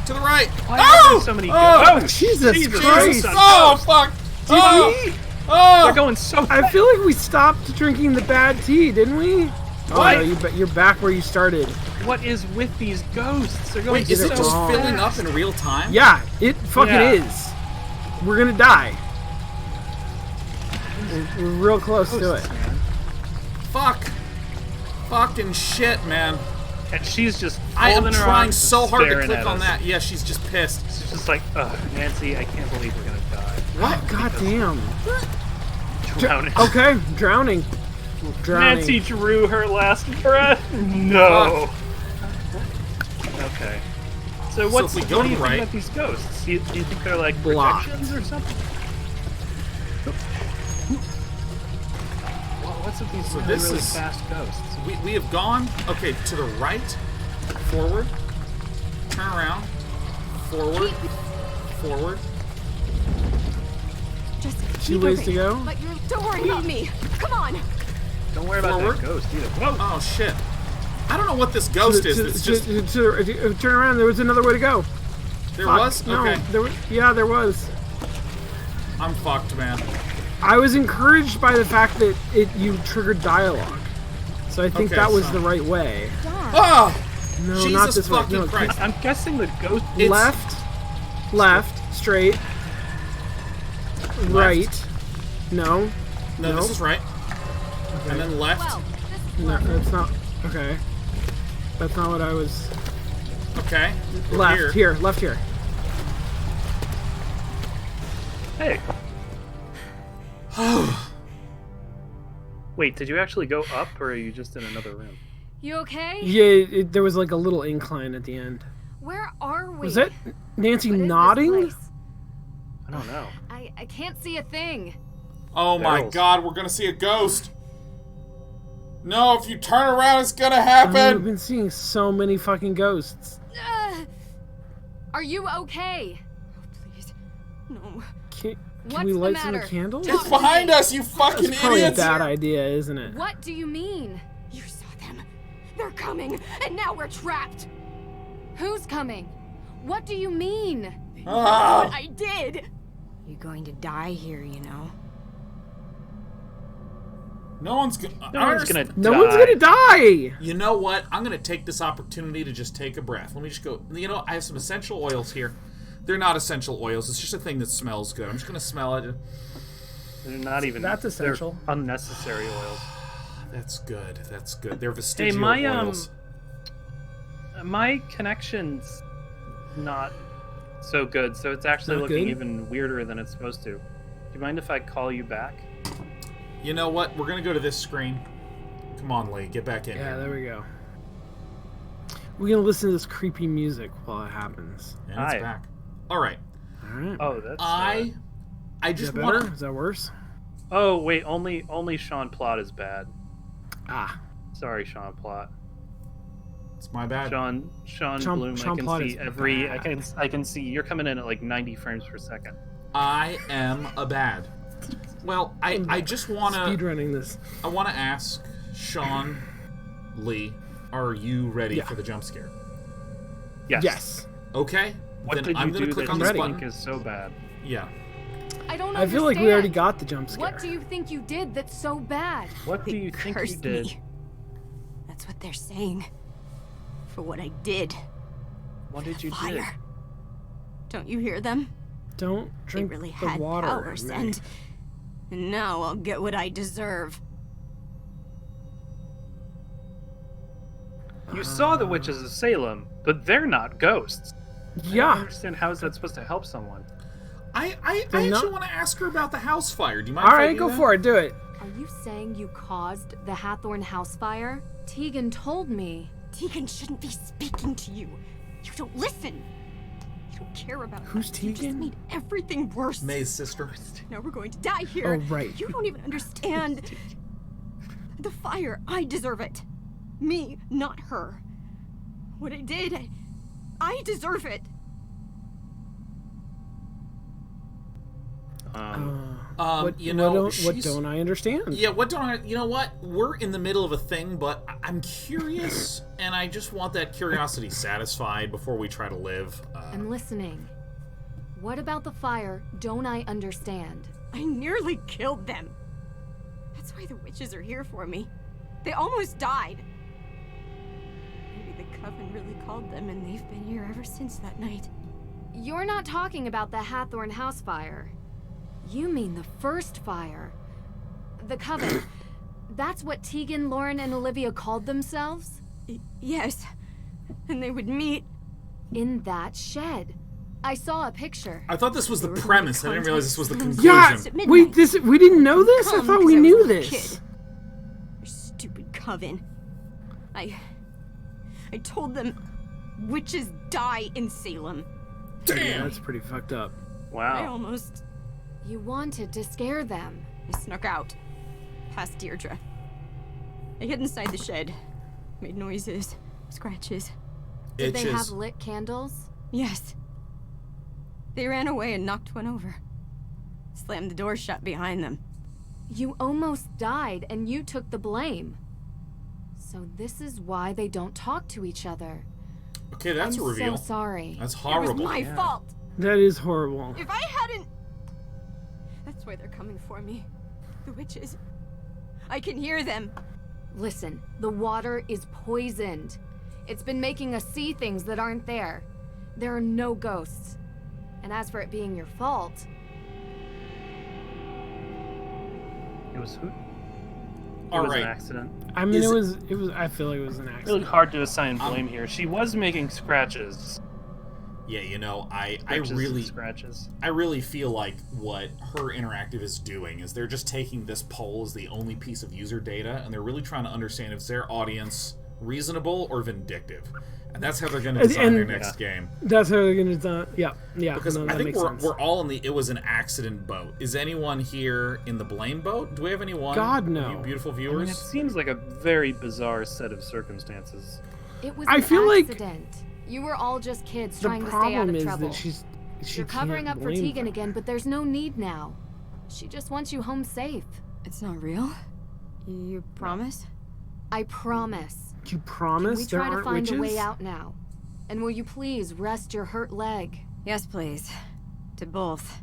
to the right. Why are there so many ghosts? Oh, Jesus Jesus Christ. Oh fuck! They're going so fast. I feel like we stopped drinking the bad tea, didn't we? What? Oh, no, you're back where you started. What is with these ghosts? They're going Wait, is so it just wrong. filling up in real time? Yeah, it fucking Yeah. is. We're gonna die. We're real close to it. Fuck. Fucking shit, man. And she's just I am folding her trying arms so and hard to staring click at on us. that. Yeah, she's just pissed. She's just like, ugh, Nancy, I can't believe we're gonna die. What? God damn. Drowning. Okay, drowning. Drowning. Nancy drew her last breath. No. Okay. So what's if we go what do you right- think about these ghosts? Do you think they're like Blocked. projections or something? What's with these So really, this really is- fast ghosts? We have gone, okay, to the right, forward, turn around, forward, forward. Just Two keep ways moving. to go? But don't worry about me. Come on. Don't worry about Forward. that ghost either. Whoa! Oh shit. I don't know what this ghost is. It's just, turn around. There was another way to go. there Fuck, was? No, Okay. there was. I'm fucked, man. I was encouraged by the fact that you triggered dialogue. So I think Okay, that was so- the right way. Oh! No, Jesus not this way. fucking No, Christ. I'm guessing the ghost. It's- left, straight, right. No, No, this is right. And then left. Well, this is no, that's not. Okay, that's not what I was. Okay. Over Left here, left here. Hey. Wait, did you actually go up, or are you just in another room? You okay? Yeah, there was like a little incline at the end. Where are we? Was it Nancy What is this nodding? place? I don't know. I can't see a thing. Oh my Barrels. god, we're gonna see a ghost. No, if you turn around, it's gonna We've happen. been seeing so many fucking ghosts. Are you okay? Oh, please. No. Can What's we the light some matter? candles? It's behind us, you fucking That's probably a idiots. bad idea, isn't it? What do you mean? You're They're coming, and now we're trapped. Who's coming? What do you mean? What I did. You're going to die here, you know. No one's gonna die. No one's gonna die. You know what? I'm gonna take this opportunity to just take a breath. Let me just go. You know, I have some essential oils here. They're not essential oils. It's just a thing that smells good. I'm just gonna smell it. They're not even. That's essential. They're unnecessary oils. That's good. That's good. They're vestigial Hey, oils. My connection's not so good, so it's actually Not looking good? even weirder than it's supposed to. Do you mind if I call you back? You know what? We're gonna go to this screen. Come on, Lee. Get back in Yeah, here. there we go. We're gonna listen to this creepy music while it happens. And Hi. it's back. All right. All right. Oh, that's. I Is just that better? want Is that worse? Oh wait, only Sean Plott is bad. Ah. Sorry, Sean Plott. It's my bad. Sean Bloom. Sean I can Plott see is every. bad. I can see you're coming in at like 90 frames per second. I am a bad. Well, I just wanna Speedrunning this. I wanna ask Sean Lee, are you ready Yeah. for the jump scare? Yes. Yes. Okay. What then did I'm you gonna do click that on you this ready. button. think is so bad? Yeah. I don't I feel like we already got the jump scare. What do you think you did that's so bad? What do you think you Cursed did? me. That's what they're saying. For what I did. What did you do? Fire. Don't you hear them? Don't They drink really the had water. powers, May. and now I'll get what I deserve. You saw the witches of Salem, but they're not ghosts. I don't Yeah. understand how is that supposed to help someone? I They're actually not- want to ask her about the house fire. Do you mind All if I right, do go that? for it. Do it. Are you saying you caused the Hathorn house fire? Tegan told me. Tegan shouldn't be speaking to you. You don't listen. You don't care about Who's us. You just Tegan? made everything worse. May's sister. Now we're going to die here. Oh, right. You don't even understand. The fire, I deserve it. Me, not her. What I did, I deserve it. You know, what she's- don't I understand? Yeah, what don't I... You know what? We're in the middle of a thing, but I'm curious, and I just want that curiosity satisfied before we try to live. I'm listening. What about the fire don't I understand? I nearly killed them. That's why the witches are here for me. They almost died. Maybe the coven really called them, and they've been here ever since that night. You're not talking about the Hathorn house fire. You mean the first fire. The coven. That's what Tegan, Lauren, and Olivia called themselves? Yes. And they would meet. In that shed. I saw a picture. I thought this was the They were premise. I really didn't realize this was the contacts. conclusion. Yeah. We didn't know this. I Come, thought we 'cause I knew was a this. kid. Your stupid coven. I told them witches die in Salem. Yeah, that's pretty fucked up. I Wow. almost You wanted to scare them. I snuck out, past Deirdre. I hid inside the shed, made noises, scratches. Did they have Itches. lit candles? Yes. They ran away and knocked one over. Slammed the door shut behind them. You almost died and you took the blame. So this is why they don't talk to each other. Okay, that's I'm a reveal. so sorry. That's It horrible. was my fault. That is horrible. If I hadn't... That's why they're coming for me. The witches. I can hear them. Listen, the water is poisoned. It's been making us see things that aren't there. There are no ghosts. And as for it being your fault, It was who? It All was right. an accident. I mean, Is it was. I feel like it was an Really accident. hard to assign blame here. She was making scratches. Yeah, you know, I Scratches and really scratches. I really feel like what her interactive is doing is they're just taking this poll as the only piece of user data, and they're really trying to understand if their audience reasonable or vindictive, and that's how they're going to design their next game. That's how they're gonna do. Yeah, yeah. Because no, that I think makes sense. we're all in the it was an accident boat. Is anyone here in the blame boat? Do we have anyone? God, of no. you beautiful I mean, it viewers. seems like a very bizarre set of circumstances. it was I an feel like accident. You were all just kids The trying to stay out problem of is trouble. that she You're covering can't up for blame Tegan them. again, but there's no need now. She just wants you home safe. It's not real? You promise? I promise. Do you promise We there try to aren't find witches? a way out now. And will you please rest your hurt leg? Yes, please. To both.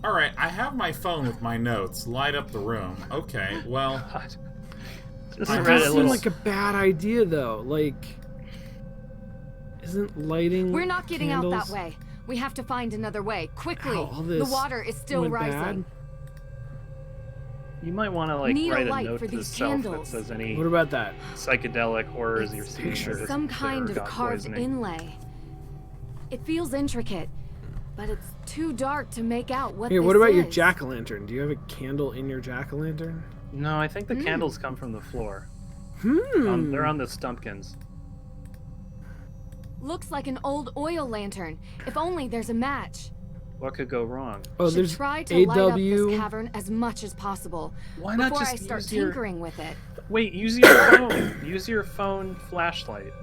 All right, I have my phone with my notes. Light up the room. Okay, well, God. Just I It read does a seem little. like a bad idea, though. Like, isn't lighting We're not getting out candles that way. We have to find another way, quickly. How all The this water is still went rising. bad? You might want to like Need a write a light note for to these self that candles. says any What about that? psychedelic horrors you're seeing. picture. that Some there kind of got carved poisoning. inlay. It feels intricate, but it's too dark to make out what Here, this what about your is. jack-o'-lantern? Do you have a candle in your jack-o'-lantern? No, I think the candles come from the floor. Hmm. They're on the stumpkins. Looks like an old oil lantern. If only there's a match. What could go wrong? Oh, Should there's try to light up AW. this cavern as much as possible Why not before just I start use your- tinkering with it. Wait, use your phone. Use your phone flashlight.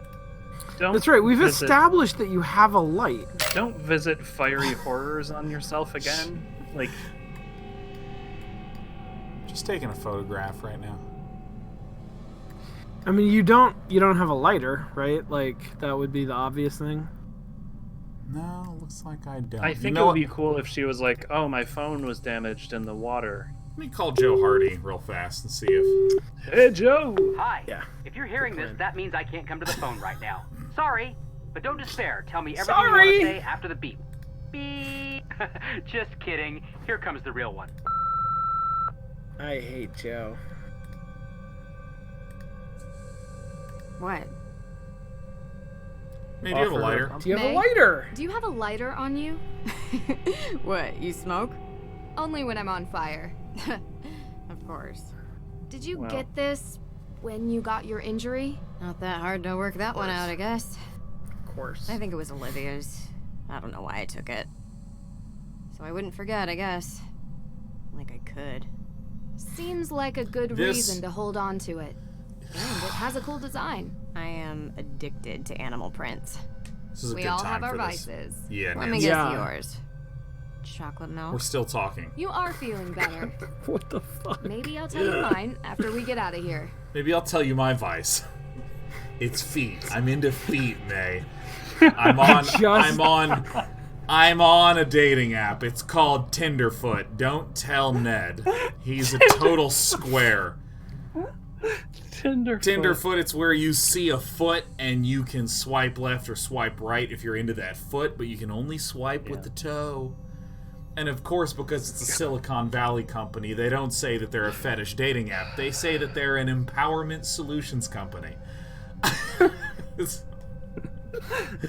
Don't. That's right. We've visit, established that you have a light. Don't visit fiery horrors on yourself again. Like, just taking a photograph right now. I mean, you don't have a lighter, right? Like, that would be the obvious thing. No, looks like I don't. I think you it know would be cool if she was like, "Oh, my phone was damaged in the water." Let me call Joe Hardy real fast and see if... Hey, Joe. Hi. Yeah. If you're hearing this, that means I can't come to the phone right now. Sorry, but don't despair. Tell me everything you want to say after the beep. Beep. Just kidding. Here comes the real one. I hate Joe. What? Hey, do you have a Offer lighter? her Do you have a May? lighter? Do you have a lighter on you? What, you smoke? Only when I'm on fire. Of course. Did you Well. get this when you got your injury? Not that hard to work that one out, I guess. Of course. I think it was Olivia's. I don't know why I took it. So I wouldn't forget, I guess. Like I could. Seems like a good This- reason to hold on to it. And it has a cool design. I am addicted to animal prints. This is a We good all time have our for this. vices. Yeah, Let me Nancy. guess Yeah. yours. Chocolate milk? We're still talking. You are feeling better. What the fuck? Maybe I'll tell you mine after we get out of here. Maybe I'll tell you my vice. It's feet. I'm into feet, May. I'm on a dating app. It's called Tenderfoot. Don't tell Ned. He's a total square. Tenderfoot, it's where you see a foot and you can swipe left or swipe right if you're into that foot, but you can only swipe with the toe. And of course, because it's a Silicon Valley company, they don't say that they're a fetish dating app. They say that they're an empowerment solutions company. It's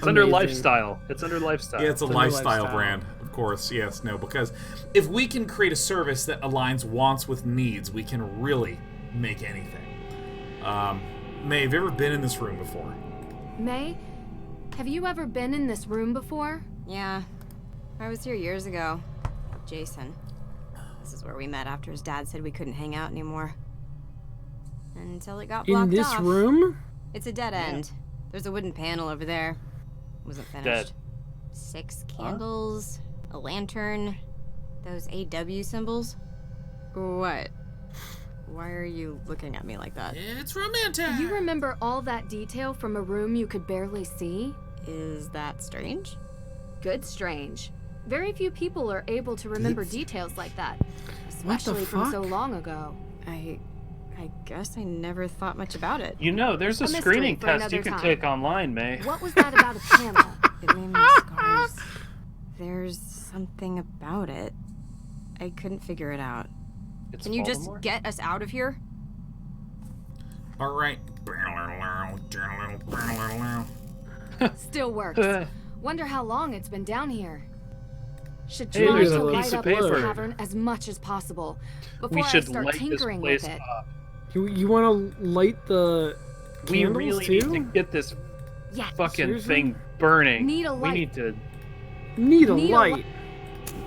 under Amazing. lifestyle. It's under lifestyle. Yeah, it's a Under lifestyle lifestyle. brand, of course. Yes, no, because if we can create a service that aligns wants with needs, we can really make anything. May, have you ever been in this room before? May, have you ever been in this room before? Yeah. I was here years ago. With Jason. This is where we met after his dad said we couldn't hang out anymore. Until it got blocked In this off. room? It's a dead end. There's a wooden panel over there. Wasn't finished. Dead. 6 candles, a lantern, those AW symbols. What? Why are you looking at me like that? It's romantic! You remember all that detail from a room you could barely see? Is that strange? Good strange. Very few people are able to remember details like that, especially from so fuck? long ago. I guess I never thought much about it. You know, there's a A mystery screening for test you another can time. take online, May. What was that about a panel? It made my scars. There's something about it. I couldn't figure it out. It's Can you just Voldemort? get us out of here? Alright. Still works. Wonder how long it's been down here. Should Hey, try there's to a light piece up of this paper. cavern as much as possible before We should I start light this tinkering place with it. up. You want to light the We candles really too? need to get this Yeah. fucking Seriously? thing burning. Need a We light. need to, Need a Need a light.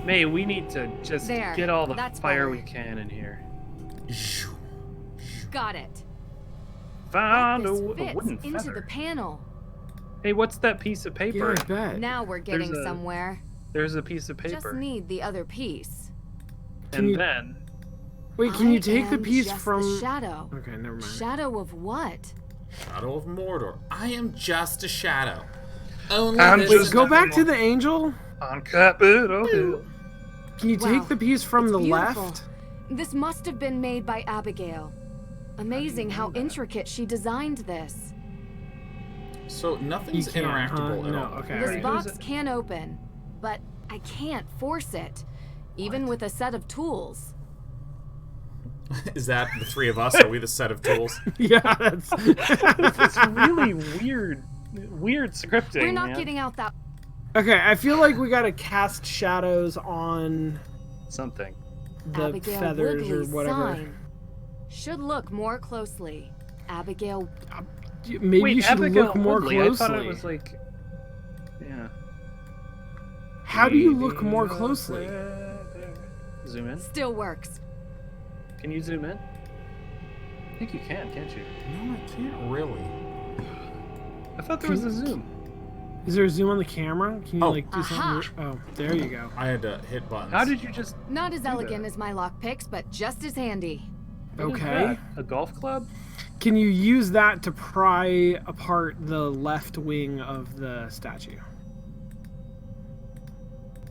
May, we need to just There, get all the that's fire better. we can in here. Got it. Found Like a, this a fits wooden into feather. the panel. Hey, what's that piece of Yeah, paper? I bet. Now we're getting There's a somewhere. There's a piece of Just paper. need the other piece. Can And you- then Wait, can you take the am piece just from... the shadow. Okay, never mind. Shadow of what? Shadow of Mordor. I am just a shadow. Only I'm this Wait, is go not back to more- the angel. On Capitol Hill. Can you Wow, take the piece from it's the beautiful. left? This must have been made by Abigail. Amazing how intricate she designed this. So nothing's You can't, interactable huh? at No, all. okay. This Alright. box can open, but I can't force it, even with a set of tools. Is that the three of us? Are we the set of tools? Yeah, that's... It's really weird scripting. We're not man. getting out that. Okay, I feel like we gotta cast shadows on Something. the Abigail feathers Woodley's or whatever. sign. Should look more closely. Abigail. Maybe Wait, you should Abigail look more Woodley. closely. I thought it was like. Yeah. How do you look more closely? Zoom in. Still works. Can you zoom in? I think you can, can't you? No, I can't really. I thought there was a zoom. Is there a zoom on the camera? Can you Oh. like do something? Oh, there you go. I had to hit buttons. How did you just? Not as do elegant that? as my lockpicks, but just as handy. What is Okay. that? A golf club? Can you use that to pry apart the left wing of the statue?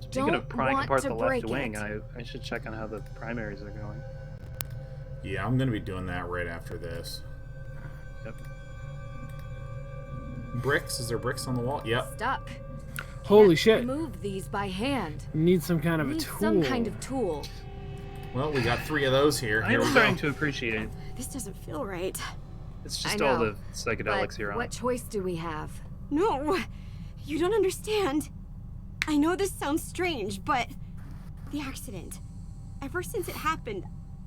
Speaking Don't of prying want apart to the left break wing, it. I should check on how the primaries are going. Yeah, I'm gonna be doing that right after this. Yep. Bricks? Is there bricks on the wall? Yep. Stuck. Holy Can't shit! Move these by hand. Need some kind of a Need tool. some kind of tool. Well, we got 3 of those here. Here I'm we starting go. to appreciate it. This doesn't feel right. It's I just all know, the psychedelics But you're on. what choice do we have? No, you don't understand. I know this sounds strange, but the accident. Ever since it happened,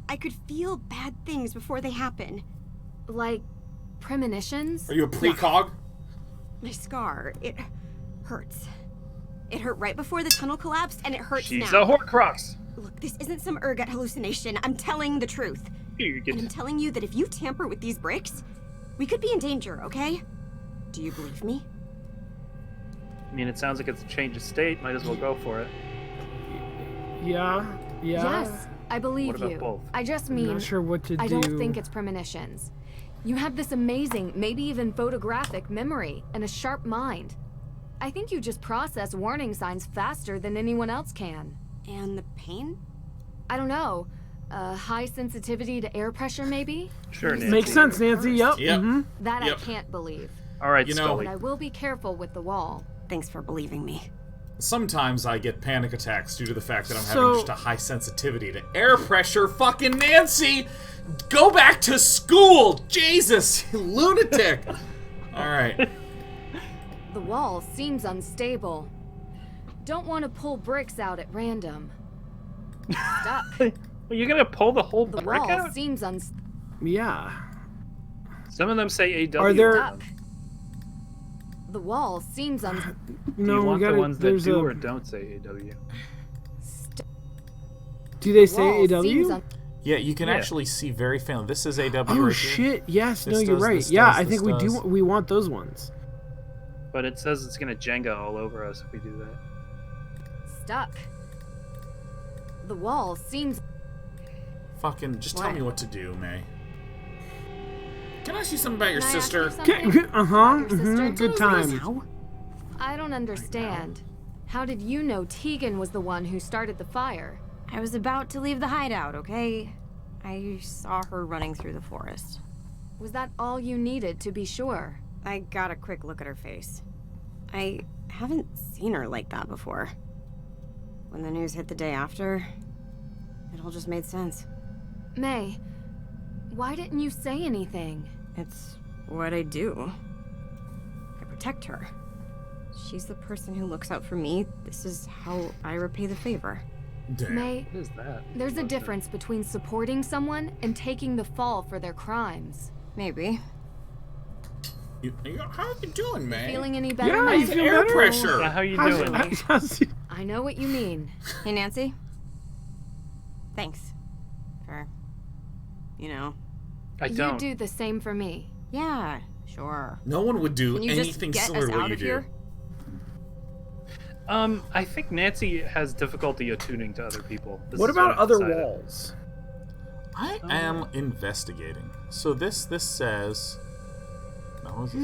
I could feel bad things before they happen. Like premonitions? Are you a precog? My scar, it hurts. It hurt right before the tunnel collapsed, and it hurts She's now. a Horcrux. Look, this isn't some ergot hallucination. I'm telling the truth. You get And I'm telling you that if you tamper with these bricks, we could be in danger, okay? Do you believe me? I mean, it sounds like it's a change of state. Might as well go for it. Yeah. Yes, I believe What about you. both? I just I'm mean, not sure what to do. I don't think it's premonitions. You have this amazing, maybe even photographic memory and a sharp mind. I think you just process warning signs faster than anyone else can. And the pain? I don't know. High sensitivity to air pressure, maybe? Sure, Nancy. Makes sense, Nancy. Yep. Yep. mhm. That Yep. I can't believe. All right, You know- Scully. But I will be careful with the wall. Thanks for believing me. Sometimes I get panic attacks due to the fact that I'm So- having just a high sensitivity to air pressure. Fucking Nancy! Go back to school! Jesus, you lunatic! Alright. The wall seems unstable. Don't want to pull bricks out at random. Stuck. Well, you're gonna pull the whole The brick wall out? seems unstable. Yeah. Some of them say AW. Are there- Stuck. The wall seems unstable. Do No, you we want gotta. the ones that there's do a. or don't say AW? Do they say Wall seems AW? Yeah, you can Yeah. actually see very faintly. This is AW Oh right here. shit! Yes, no, This you're does, right. this Yeah, does, I this think we does. do. We want those ones. But it says it's gonna Jenga all over us if we do that. stuck. The wall seems. Fucking, just tell What? me what to do, May. Can I ask you something about your Can I ask sister? you something? Uh huh. Your sister Good too? time. Now? I don't understand. How did you know Tegan was the one who started the fire? I was about to leave the hideout, okay? I saw her running through the forest. Was that all you needed to be sure? I got a quick look at her face. I haven't seen her like that before. When the news hit the day after, it all just made sense. May, why didn't you say anything? It's what I do. I protect her. She's the person who looks out for me. This is how I repay the favor. Damn. May, What is that? there's a difference between supporting someone and taking the fall for their crimes. Maybe. How are you doing, May? Feeling any better, Yeah, May? you feel air better? pressure. Yeah, how you How's- doing? how's- I know what you mean. Hey, Nancy. Thanks. For, I You don't. do the same for me. Yeah, sure. No one would do Can you anything just get similar us to what out you of do. here? I think Nancy has difficulty attuning to other people. This What is about I've other decided. walls? I am investigating. So this says. No, what is this?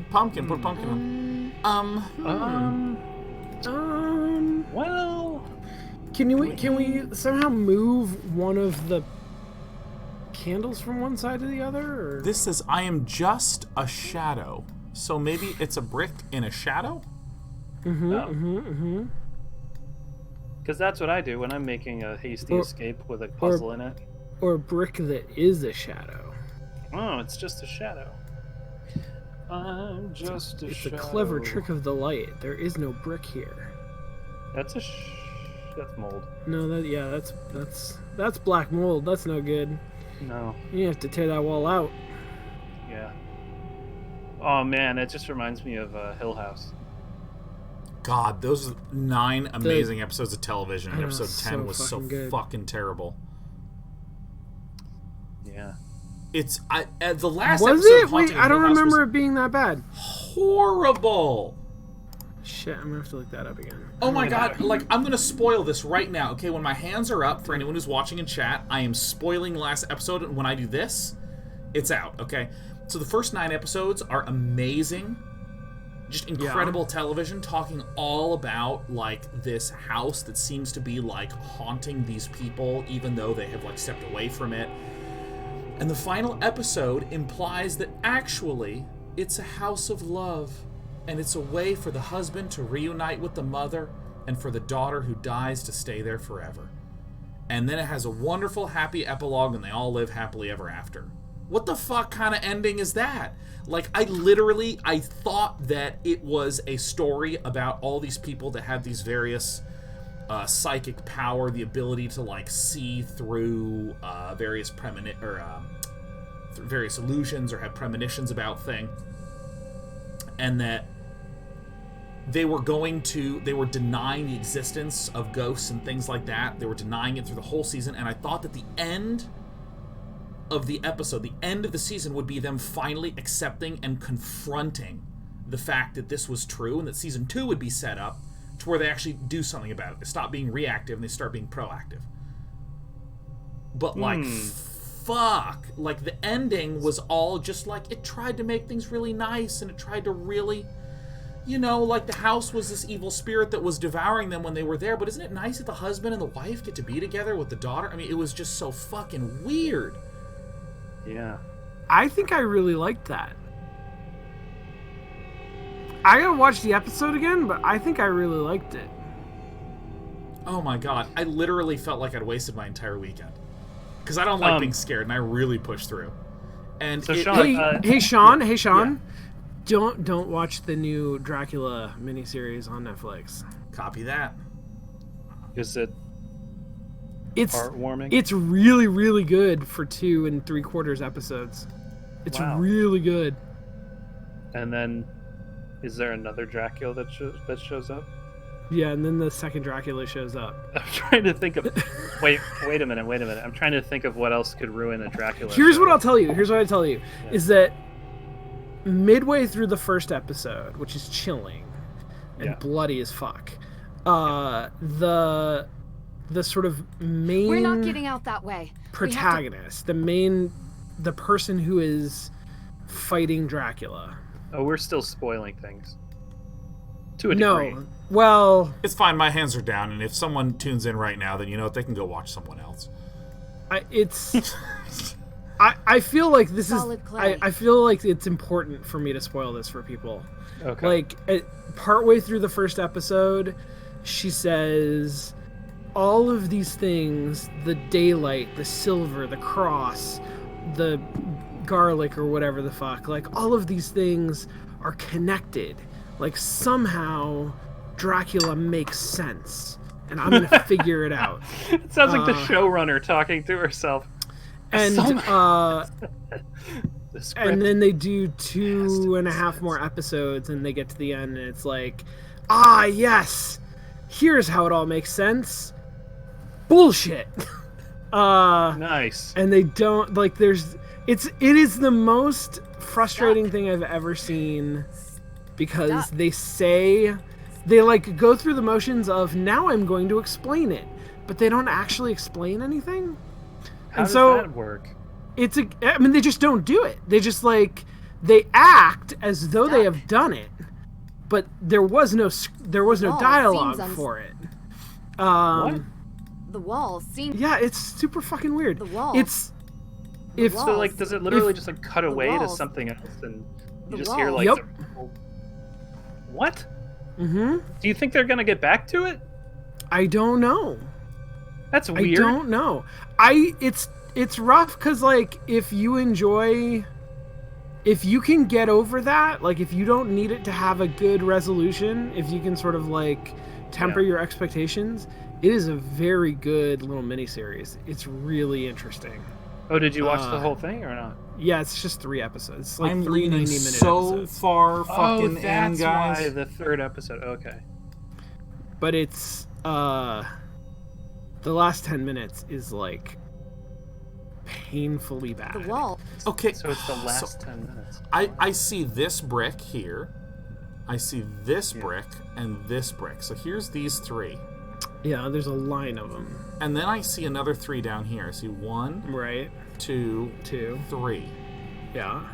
Pumpkin. Put pumpkin on. Well, can we somehow move one of the candles from one side to the other? Or? This says I am just a shadow. So maybe it's a brick in a shadow? Because that's what I do when I'm making a hasty escape with a puzzle in it. Or a brick that is a shadow. Oh, it's just a shadow. I'm just a shadow. It's a clever trick of the light. There is no brick here. That's that's mold. No, that's black mold. That's no good. No. You have to tear that wall out. Yeah. Oh man, it just reminds me of Hill House. God, those 9 amazing episodes of television, and episode 10 was so good. fucking terrible. Yeah. It's the last was episode it? of Haunting Wait, I don't Hill House remember was it being that bad. horrible. Shit, I'm gonna have to look that up again. Oh my god, like, I'm gonna spoil this right now, okay? When my hands are up, for anyone who's watching in chat, I am spoiling the last episode, and when I do this, it's out, okay? So the first 9 episodes are amazing. Just incredible television, talking all about, like, this house that seems to be, like, haunting these people, even though they have, like, stepped away from it. And the final episode implies that actually it's a house of love, and it's a way for the husband to reunite with the mother and for the daughter who dies to stay there forever. And then it has a wonderful happy epilogue and they all live happily ever after. What the fuck kind of ending is that? Like, I thought that it was a story about all these people that have these various psychic power, the ability to, like, see through various various illusions or have premonitions about things, and that they were denying the existence of ghosts and things like that. They were denying it through the whole season, and I thought that the end of the episode, the end of the season, would be them finally accepting and confronting the fact that this was true, and that season 2 would be set up to where they actually do something about it. They stop being reactive and they start being proactive. But, like, fuck. Like, the ending was all just, like, it tried to make things really nice, and it tried to really, you know, like, the house was this evil spirit that was devouring them when they were there, but isn't it nice that the husband and the wife get to be together with the daughter? I mean, it was just so fucking weird. Yeah. I think I really liked that. I gotta watch the episode again, but I think I really liked it. Oh my god, I literally felt like I'd wasted my entire weekend. Because I don't like being scared, and I really pushed through. And so Sean, hey Sean, yeah. Don't watch the new Dracula miniseries on Netflix. Copy that. Is it heartwarming? It's really, really good for 2 3/4 episodes. It's really good. And then, is there another Dracula that shows up? Yeah, and then the second Dracula shows up. I'm trying to think of... Wait a minute. I'm trying to think of what else could ruin a Dracula. Here's what I tell you, is that midway through the first episode, which is chilling and bloody as fuck, the sort of main... We're not getting out that way. Protagonist, the person who is fighting Dracula. Oh, we're still spoiling things. To a degree. No, well... It's fine, my hands are down, and if someone tunes in right now, then you know what, they can go watch someone else. I feel like this Solid is... clay. I feel like it's important for me to spoil this for people. Okay. Like, partway through the first episode, she says, all of these things, the daylight, the silver, the cross, the garlic or whatever the fuck, like, all of these things are connected. Like, somehow Dracula makes sense, and I'm gonna figure it out. It sounds like the showrunner talking to herself. And and then they do 2.5 more episodes, and they get to the end, and it's like, yes, here's how it all makes sense. Bullshit. Nice. And they don't, like, it is the most frustrating thing I've ever seen, because they say they like go through the motions of now I'm going to explain it, but they don't actually explain anything. How does so that work? I mean, they just don't do it. They just like they act as though they have done it, but there was no dialogue for it. What? The wall seems. Yeah, it's super fucking weird. The wall. So like, does it literally just like cut away to something else, and you just hear like, what? Mm-hmm. Do you think they're gonna get back to it? I don't know. That's weird. I don't know. It's rough because like if you can get over that, like if you don't need it to have a good resolution, if you can sort of like temper your expectations, it is a very good little miniseries. It's really interesting. Oh, did you watch the whole thing or not? Yeah, it's just 3 episodes. It's like I'm 3 leaning 90-minute so episodes. far fucking that's in, guys. why the 3rd episode. Okay. But it's the last 10 minutes is like painfully bad. The wall. Okay, so it's the last 10 minutes. I see this brick here. I see this brick and this brick. So here's these 3. Yeah, there's a line of them. And then I see another 3 down here. I see 1, right, 2, 3. Yeah.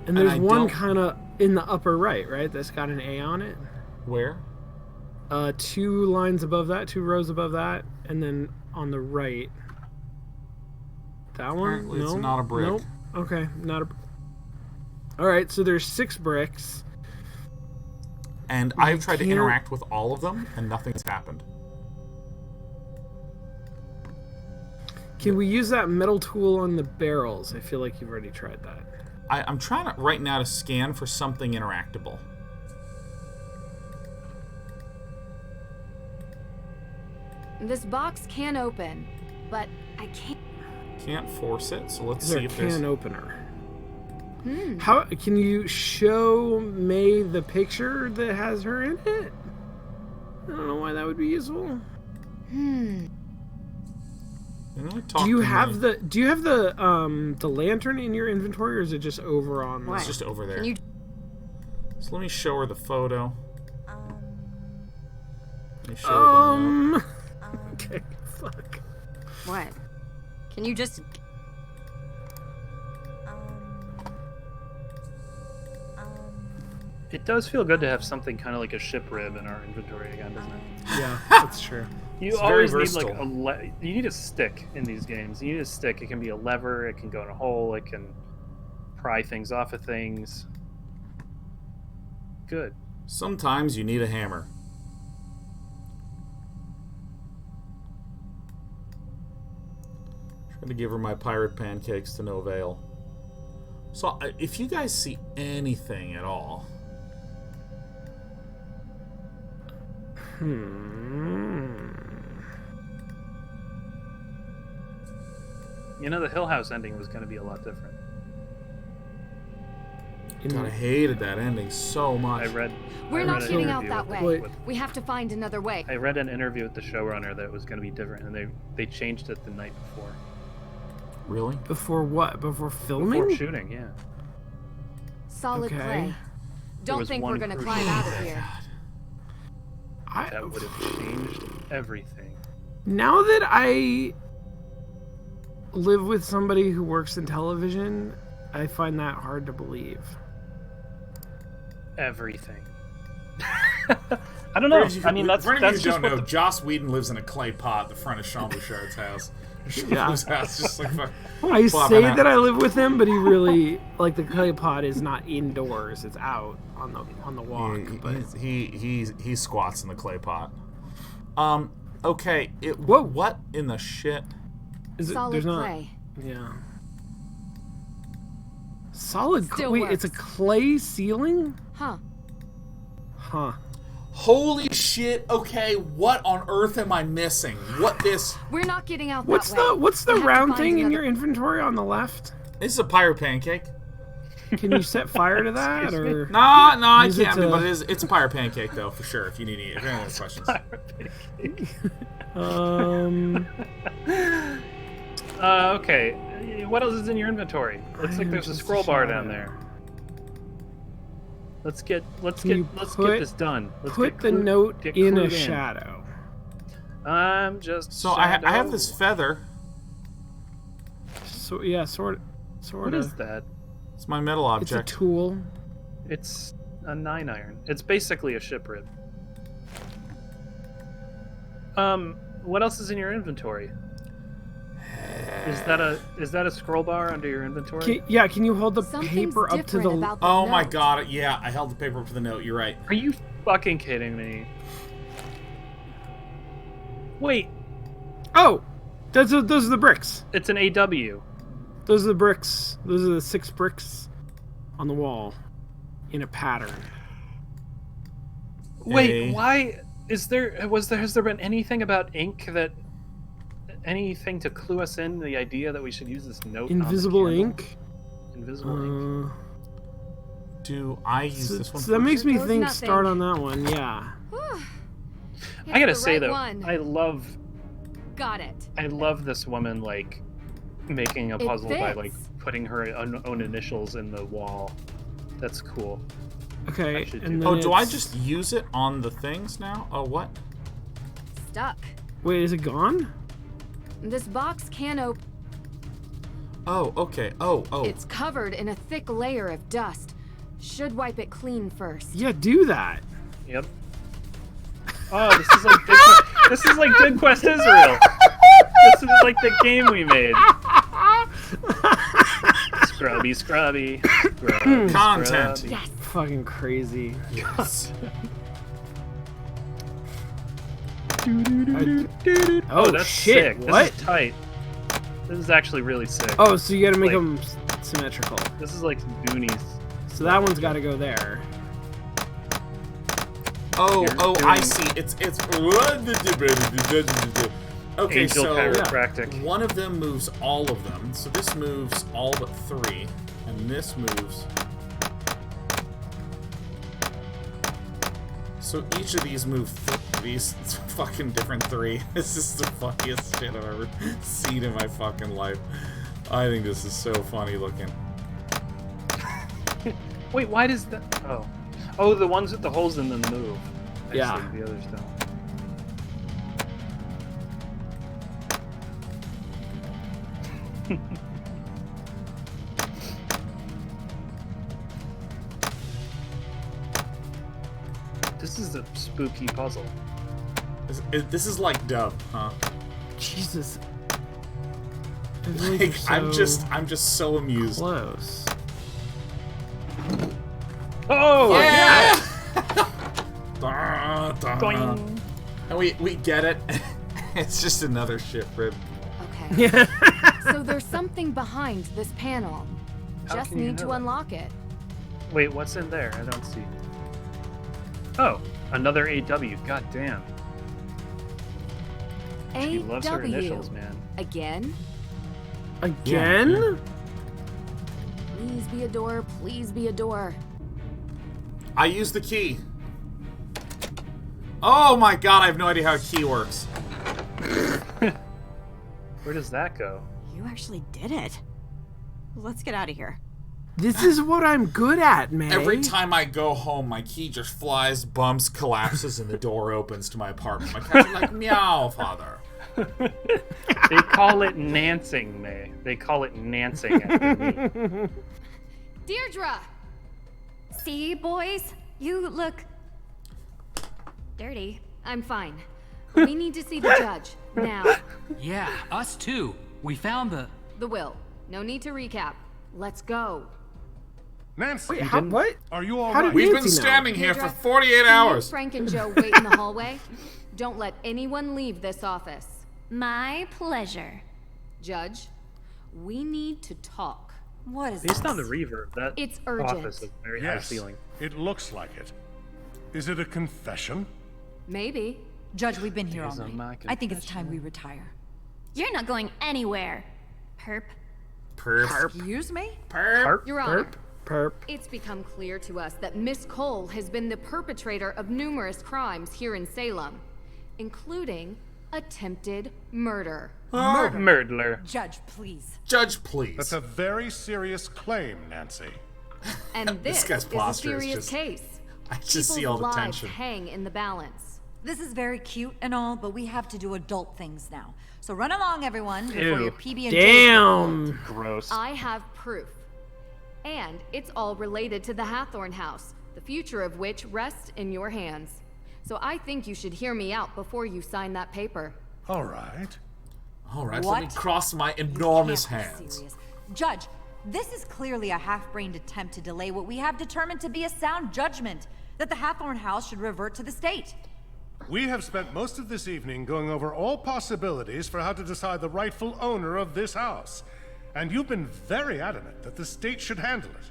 And there's one kind of in the upper right, that's got an A on it. Where? 2 lines above that, 2 rows above that, and then on the right. That one? Apparently it's not a brick. Nope. Okay, not a. All right, so there's 6 bricks. And I've tried to interact with all of them, and nothing's happened. Can we use that metal tool on the barrels? I feel like you've already tried that. I'm trying to, right now to scan for something interactable. This box can open, but I can't. Can't force it, so let's Is there see a if there's... can opener? How can you show May the picture that has her in it? I don't know why that would be useful. Do Do you have the lantern in your inventory, or is it just over on? It's just over there. Can you... So let me show her the photo. Let me show her the note. Okay, fuck. What? Can you just... It does feel good to have something kind of like a ship rib in our inventory again, doesn't it? Yeah, that's true. You It's always very need like versatile. you need a stick in these games. You need a stick. It can be a lever. It can go in a hole. It can pry things off of things. Good. Sometimes you need a hammer. Trying to give her my pirate pancakes to no avail. So, if you guys see anything at all... You know, the Hill House ending was going to be a lot different. God, I hated that ending so much. We're not an getting out interview that with- way. We have to find another way. I read an interview with the showrunner that it was going to be different, and they changed it the night before. Really? Before what? Before filming? Before shooting, yeah. Solid Okay. clay. Don't was think one we're gonna crucial climb out of thing. here. That would have changed everything. Now that I live with somebody who works in television, I find that hard to believe. Everything. I don't know. I mean, that's For any of you just who don't what know, the... Joss Whedon lives in a clay pot at the front of Sean Bouchard's house. Sean's house, just like fuck. I flopping say out. that I live with him, but he really like the clay pot is not indoors; it's out on the walk. But He squats in the clay pot. Okay. Whoa. What in the shit? is it? Solid There's not. clay. Yeah. Solid Still clay. Wait, it's a works. clay ceiling? Huh. Huh. Holy shit! Okay, what on earth am I missing? What this? We're not getting out What's that way. What's the We have to round find thing in another- your inventory on the left? This is a pirate pancake. Can you set fire to that, or No, I use it can't. to- But it's a pirate pancake though, for sure. If you need if anyone has questions. Okay. What else is in your inventory? Looks like there's a scroll bar down there. Let's get you put- this done. Let's Put get the clued- note get in a clued shadow. I'm just. So I have this feather. So yeah, sort What of. is that? It's my metal It's a object. tool. It's a 9-iron. It's basically a ship rib. What else is in your inventory? Is that a scroll bar under your inventory? Can you hold the Something's paper up to different the? about the Oh my note. god! Yeah, I held the paper up to the note. You're right. Are you fucking kidding me? Wait, Oh, those are the bricks. it's an AW. Those are the bricks. Those are the 6 bricks on the wall in a pattern. Wait, why has there been anything about ink anything to clue us in the idea that we should use this note? Invisible on the candle? ink. Invisible ink. Do I use this one? So that makes me Goes think nothing. start on that one. Yeah. I gotta It's the say right though, one. I Got it. love this woman like making a It puzzle by like fits. putting her own initials in the wall. That's cool. Okay. I should And do then Oh, do I it's- just use it on the things now? Oh, what? Stuck. Wait? Is it gone? This box can open. Oh, okay. Oh. It's covered in a thick layer of dust. Should wipe it clean first. Yeah. Do that. Yep. Oh, this is like this is like Dead Quest Israel. This is like the game we made. Scrubby. Scrubby, Content. scrubby. Yes. Fucking crazy. Yes. Oh, that's shit! sick. What? This is tight. This is actually really sick. Oh, so you gotta make Like- them symmetrical. This is like some Goonies. So that one's gotta go there. Oh, You're I doing- see. It's. Okay, Angel so chiropractic. one of them moves all of them. So this moves all but 3, and this moves. So each of these move these fucking different 3. This is the funniest shit I've ever seen in my fucking life. I think this is so funny looking. Wait, why does that? Oh, the ones with the holes in them move. I Yeah. see, the others don't. This is a spooky puzzle. This is like dub, huh? Jesus. I feel like Like, you're so I'm just so amused. close. Oh Yeah! Da, da. Boing. And we get it. It's just another ship rib. Okay. Yeah. So there's something behind this panel. How Just can you need know to that? unlock it. Wait, what's in there? I don't see. Oh, another AW. God damn. She loves her initials, man. Again? Again? Please be a door. Please be a door. I use the key. Oh my god, I have no idea how a key works. Where does that go? You actually did it. Let's get out of here. This is what I'm good at, man. Every time I go home, my key just flies, bumps, collapses, and the door opens to my apartment. My cats are like, meow, father. They call it Nancing, May. They call it Nancing after me. Deirdre! See, boys? You look dirty. I'm fine. We need to see the judge. Now. Yeah, us too. We found the... The will. No need to recap. Let's go. Nancy, Wait, how, what? are you all How right? did We've been Nancy know? standing here for Deirdre, 48 can you hours. Frank and Joe wait in the hallway. Don't let anyone leave this office. My pleasure. Judge, we need to talk. What is Based this? on the reverb, that It's urgent. office is very high Yes, ceiling. it looks like it. Is it a confession? Maybe. Judge, we've been here all These are my night. I think it's time we retire. You're not going anywhere. Perp. Perp. Excuse me? Perp. Your Honor, Perp. it's become clear to us that Miss Cole has been the perpetrator of numerous crimes here in Salem, including attempted murder. Murdler. Judge, please. Judge, please. That's a very serious claim, Nancy. And This this guy's is a posture is serious just- case. I just see all People's the lives tension. hang in the balance. This is very cute and all, but we have to do adult things now. So run along, everyone, before your PB&J. Damn. Gross. I have proof. And it's all related to the Hathorn house, the future of which rests in your hands. So I think you should hear me out before you sign that paper. All right. All right, What? let me cross my enormous Can't be hands. serious. Judge, this is clearly a half-brained attempt to delay what we have determined to be a sound judgment, that the Hathorn house should revert to the state. We have spent most of this evening going over all possibilities for how to decide the rightful owner of this house. And you've been very adamant that the state should handle it.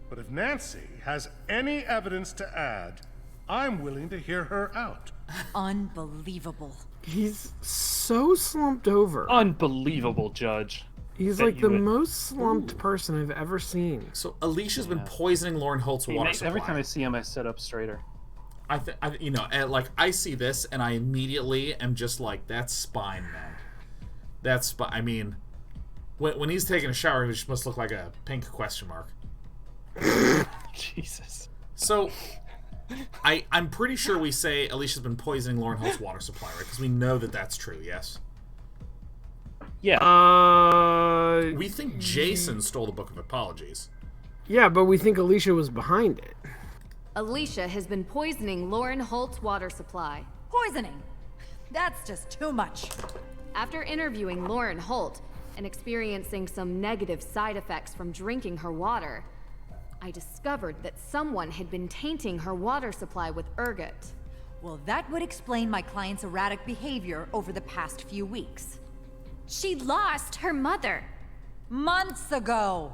But if Nancy has any evidence to add, I'm willing to hear her out. Unbelievable. He's so slumped over. Unbelievable, Judge. He's that like you the would- most slumped person I've ever seen. So Alicia's been poisoning Lauren Holt's water supply. Every time I see him, I sit up straighter. You know, and like I see this and I immediately am just like, that's spine, man. That's spine. I mean, when he's taking a shower, he just must look like a pink question mark. Jesus. So, I'm pretty sure we say Alicia's been poisoning Lauren Holt's water supply, right? Because we know that that's true. Yes. Yeah. We think Jason stole the Book of Apologies. Yeah, but we think Alicia was behind it. Alicia has been poisoning Lauren Holt's water supply. Poisoning? That's just too much. After interviewing Lauren Holt and experiencing some negative side effects from drinking her water, I discovered that someone had been tainting her water supply with ergot. Well, that would explain my client's erratic behavior over the past few weeks. She lost her mother. Months ago.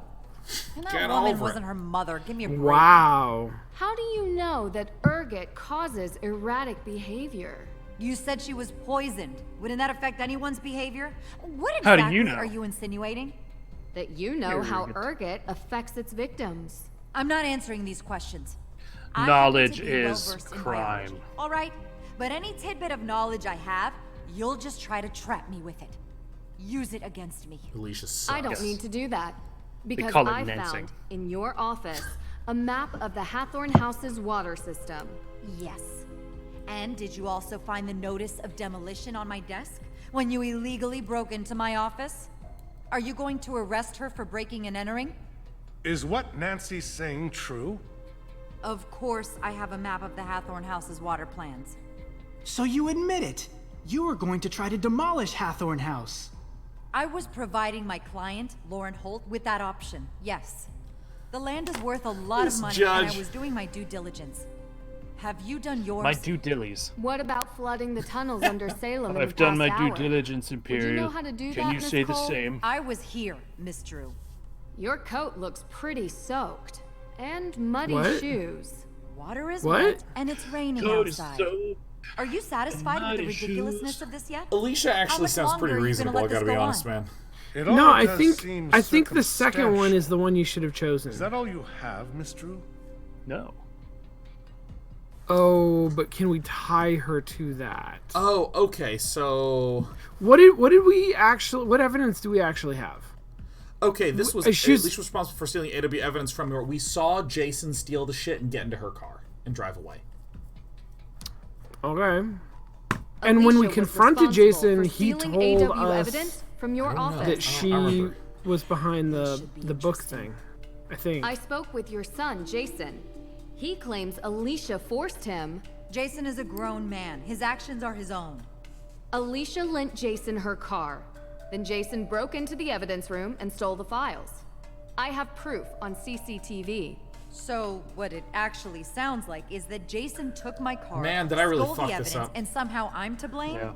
And that Get woman over it. wasn't her mother. Give me a break. Wow. How do you know that ergot causes erratic behavior? You said she was poisoned. Wouldn't that affect anyone's behavior? What How exactly do you know? are you insinuating? That you know how Ergot. ergot affects its victims. I'm not answering these questions. I happen Knowledge to be is well-versed in crime. biology, all right? But any tidbit of knowledge I have, you'll just try to trap me with it. Use it against me. Alicia sucks. I don't need to do that. Because call it I Nancing. found in your office a map of the Hathorn house's water system. Yes. And did you also find the notice of demolition on my desk when you illegally broke into my office? Are you going to arrest her for breaking and entering? Is what Nancy's saying true? Of course, I have a map of the Hathorn house's water plans. So you admit it. You were going to try to demolish Hathorn House. I was providing my client, Lauren Holt, with that option, yes. The land is worth a lot This of money, judge. and I was doing my due diligence. Have you done yours? My due dillies. What about flooding the tunnels under Salem in I've the done past my due hour? diligence, Imperial. Would you know how to do Can that, you Miss say the Cole? same? I was here, Miss Drew. Your coat looks pretty soaked. And muddy What? shoes. Water is What? wet, and it's raining Code is outside. so... Are you satisfied with the muddy ridiculously shoes. of this yet? Alicia How actually much sounds pretty longer are you gonna reasonable, I let gotta this be go honest, on? man. It all No, I does think seem the second one circumstantial. is the one you should have chosen. Is that all you have, Miss Drew? No. Oh, but can we tie her to that? Oh, okay, so... What evidence do we actually have? Okay, this was she's- Alicia was responsible for stealing AW evidence from her. We saw Jason steal the shit and get into her car and drive away. Okay. And when we Alicia was confronted responsible Jason, for he stealing told AW us evidence from your I don't know. office. that I she remember. was behind the should be book interesting. thing. I think. I spoke with your son, Jason. He claims Alicia forced him. Jason is a grown man. His actions are his own. Alicia lent Jason her car. Then Jason broke into the evidence room and stole the files. I have proof on CCTV. So, what it actually sounds like is that Jason took my car, Man, did I really stole fuck the this evidence, up. and somehow I'm to blame? Yeah.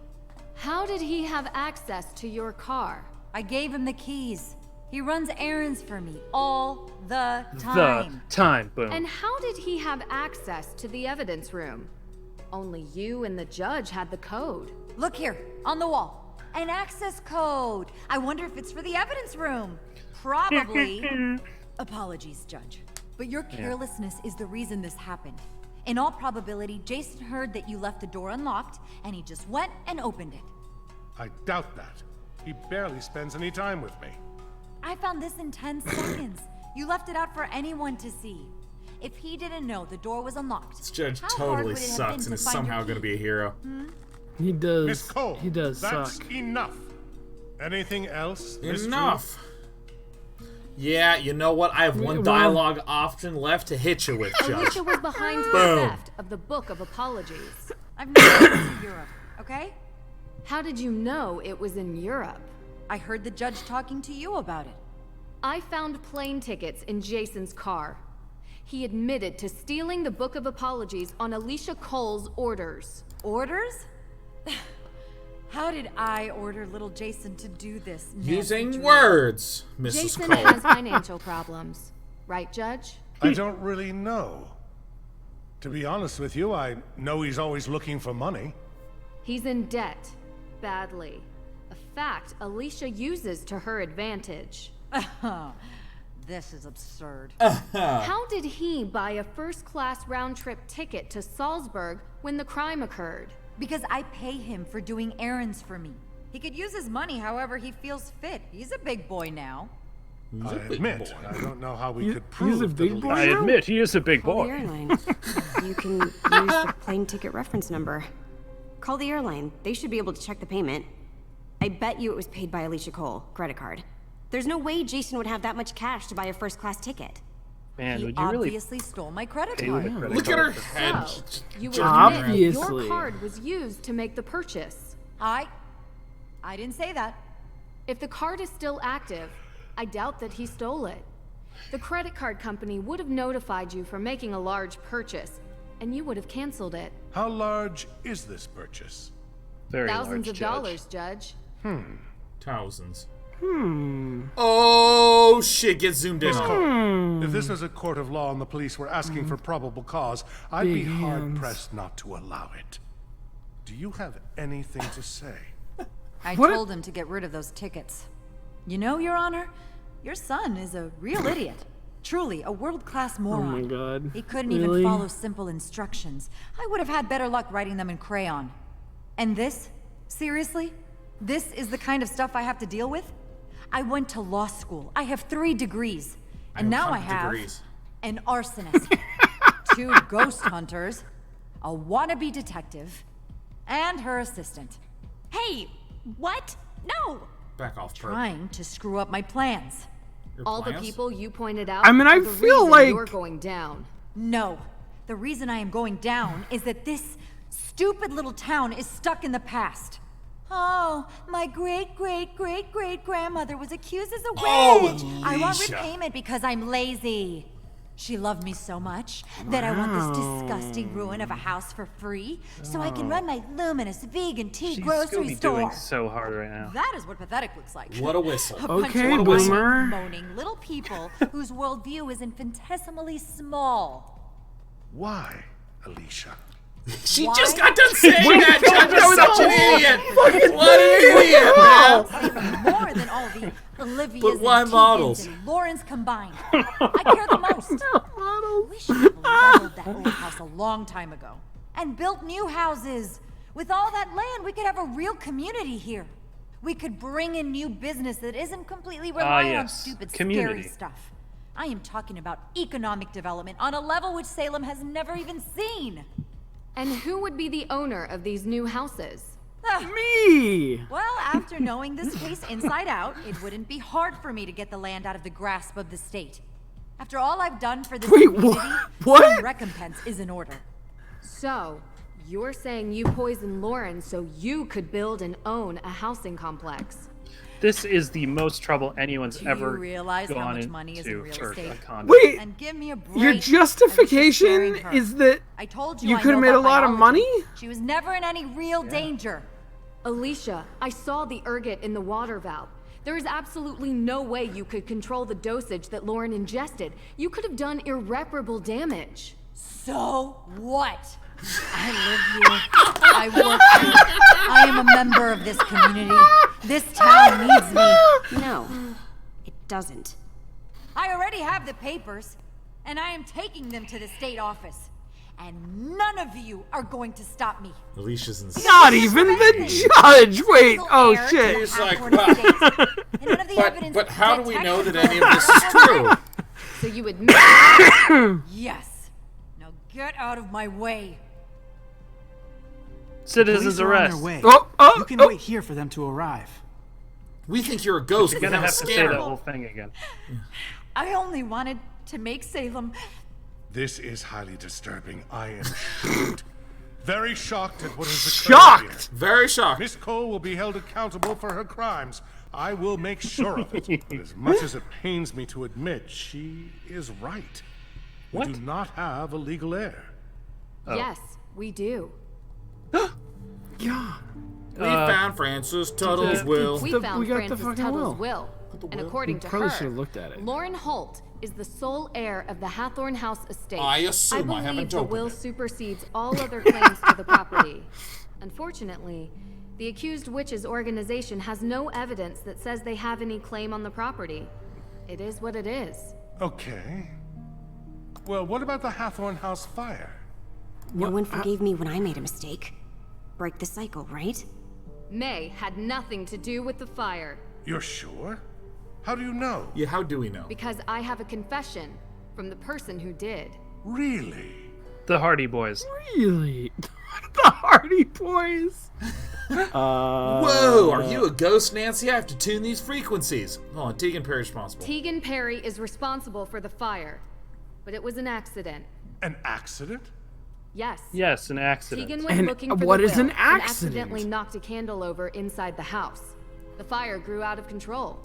How did he have access to your car? I gave him the keys. He runs errands for me all the The time. time. Boom. And how did he have access to the evidence room? Only you and the judge had the code. Look here, on the wall. An access code. I wonder if it's for the evidence room. Probably. Apologies, Judge. But your carelessness is the reason this happened. In all probability, Jason heard that you left the door unlocked, and he just went and opened it. I doubt that. He barely spends any time with me. I found this in 10 seconds. You left it out for anyone to see. If he didn't know the door was unlocked, This judge how hard totally would it have sucks been and to is find your somehow key? going to be a hero. He does. Miss Cole, He does that's suck. enough. Anything else, Miss Drew? Enough. Yeah, you know what? I have one dialogue option left to hit you with, Judge. Alicia was behind the Boom. theft of the Book of Apologies. I've never been to Europe, okay? How did you know it was in Europe? I heard the judge talking to you about it. I found plane tickets in Jason's car. He admitted to stealing the Book of Apologies on Alicia Cole's orders. Orders? How did I order little Jason to do this? Using words, Mrs. Jason Cole. has financial problems. Right, Judge? I don't really know. To be honest with you, I know he's always looking for money. He's in debt. Badly. A fact Alicia uses to her advantage. This is absurd. How did he buy a first-class round-trip ticket to Salzburg when the crime occurred? Because I pay him for doing errands for me. He could use his money however he feels fit. He's a big boy now. I admit, I don't know how we could He's prove a that big boy I now? admit he is a big Call boy. the airline. You can use the plane ticket reference number. Call the airline. They should be able to check the payment. I bet you it was paid by Alicia Cole, credit card. There's no way Jason would have that much cash to buy a first-class ticket. Man, He would you really obviously stole my credit pay with a card. credit Look at her card? head. So, you would jerking admit your Obviously. card was used to make the purchase. I didn't say that. If the card is still active, I doubt that he stole it. The credit card company would have notified you for making a large purchase, and you would have canceled it. How large is this purchase? Very Thousands large, of Judge. dollars, Judge. Thousands. Oh, shit. Get zoomed in Miss on. Cole, if this was a court of law and the police were asking for probable cause, I'd be Big hands. hard-pressed not to allow it. Do you have anything to say? I What? told him to get rid of those tickets. You know, Your Honor, your son is a real idiot. Truly, a world-class Oh moron. my god. He couldn't Really? even follow simple instructions. I would have had better luck writing them in crayon. And this? Seriously? This is the kind of stuff I have to deal with? I went to law school. I have 3 degrees. And now I have Degrees. an arsonist, 2 ghost hunters, a wannabe detective, and her assistant. Hey, what? No! Back off, Perp. Trying to screw up my plans. Your All the plans? people you pointed out I mean, I are the feel reason like- you're going down. No. The reason I am going down is that this stupid little town is stuck in the past. Oh, my great-great-great-great-grandmother was accused as a witch. Oh, I want Alicia. repayment because I'm lazy. She loved me so much that I want this disgusting ruin of a house for free so I can run my luminous vegan tea She's grocery Scooby store. doing so hard right now. That is what pathetic looks like. What a whistle. A bunch Okay, of boomer. moaning little people whose worldview is infinitesimally small. Why, Alicia? She Why? just got done saying that, Judge. that was You're such a an whole idiot. fucking What an idiot, man. Even more than all the Olivias But why and models? Teagans and Laurens combined. I care the most. Wish people leveled that old house a long time ago and built new houses. With all that land, we could have a real community here. We could bring in new business that isn't completely reliant on yes. stupid, Community. scary stuff. I am talking about economic development on a level which Salem has never even seen. And who would be the owner of these new houses? Me! Well, after knowing this case inside out, it wouldn't be hard for me to get the land out of the grasp of the state. After all I've done for this Wait, community, what? some recompense is in order. So, you're saying you poisoned Lauren so you could build and own a housing complex. This is the most trouble anyone's Do you ever realize how gone much into money is in real for estate? a condo. Wait, And give me a break. your I was just justification scaring her. is that I told you you I could have know made a about lot of biology. money? She was never in any real danger. Alicia, I saw the ergot in the water valve. There is absolutely no way you could control the dosage that Lauren ingested. You could have done irreparable damage. So what? I live here. I work here. I am a member of this community. This town needs me. No, it doesn't. I already have the papers, and I am taking them to the state office. And none of you are going to stop me. Alicia's insane. Not even the judge! Wait, oh Heir to shit. She's like, Half-born well, estate. And none of the evidence but how do we know that detective any of this is true? So you admit? Yes. Now get out of my way. Citizens Police are on arrest. their way. Oh, You can wait here for them to arrive. We think you're a ghost. You're We're gonna gonna have to say scare that him. whole thing again. I only wanted to make Salem. This is highly disturbing. I am shocked. Very shocked at what has occurred Shocked! here. Very shocked. Miss Cole will be held accountable for her crimes. I will make sure of it. But as much as it pains me to admit, she is right. What? We do not have a legal heir. Yes, we do. Yeah. We found Francis Tuttle's will. We The- found we got the Francis fucking Tuttle's will. will. And according to Probably her, should have looked at it. Lauren Holt is the sole heir of the Hathorn House estate. I assume I believe haven't the opened will it. supersedes all other claims to the property. Unfortunately, the accused witch's organization has no evidence that says they have any claim on the property. It is what it is. Okay. Well, what about the Hathorn House fire? No one forgave me when I made a mistake. Break the cycle, right? May had nothing to do with the fire You're sure? How do you know? Yeah, how do we know? because I have a confession from the person who did. Really? The Hardy Boys. Really? The Hardy Boys. Whoa, are you a ghost, Nancy? I have to tune these frequencies. Hold on, Tegan Perry's responsible. Tegan Perry is responsible for the fire, but it was an accident. An accident? Yes. Yes, an accident. Tegan was And looking for what the is will an and accident? accidentally knocked a candle over inside the house. The fire grew out of control.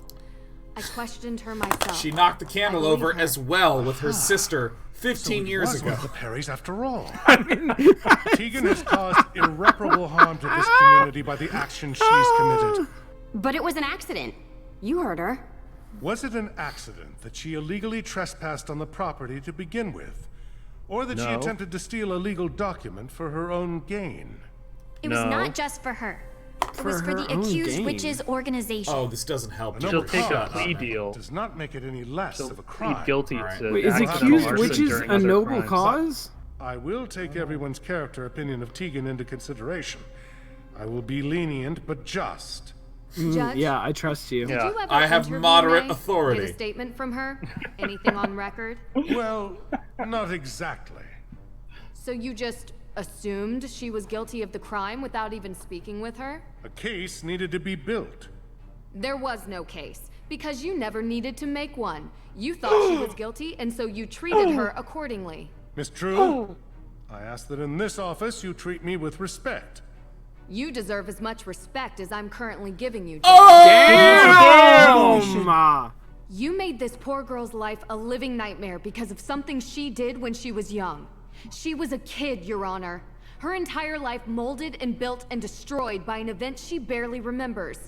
I questioned her myself. She knocked the candle I believe over her. as well with her sister 15 It years was ago. one of the Perrys after all. Tegan has caused irreparable harm to this community by the action she's committed. But it was an accident. You heard her. Was it an accident that she illegally trespassed on the property to begin with? Or that she No. attempted to steal a legal document for her own gain? It was No. not just for her. It was for her the own accused gain. witch's organization. Oh, this doesn't help. No She'll take a cause plea deal. does not make it any less She'll of a plead crime. guilty Alright. to Wait, is accidental accused arson witches during a other noble crimes. cause? I will take everyone's character opinion of Tegan into consideration. I will be lenient but just. Judge, Yeah, I trust you. did Yeah. you ever I have interview moderate May? authority. Get a statement from her? Anything on record? Well, not exactly. So you just assumed she was guilty of the crime without even speaking with her? A case needed to be built. There was no case, because you never needed to make one. You thought she was guilty, and so you treated her accordingly. Miss True, I ask that in this office you treat me with respect. You deserve as much respect as I'm currently giving you, Judge. Damn! You made this poor girl's life a living nightmare because of something she did when she was young. She was a kid, Your Honor. Her entire life molded and built and destroyed by an event she barely remembers.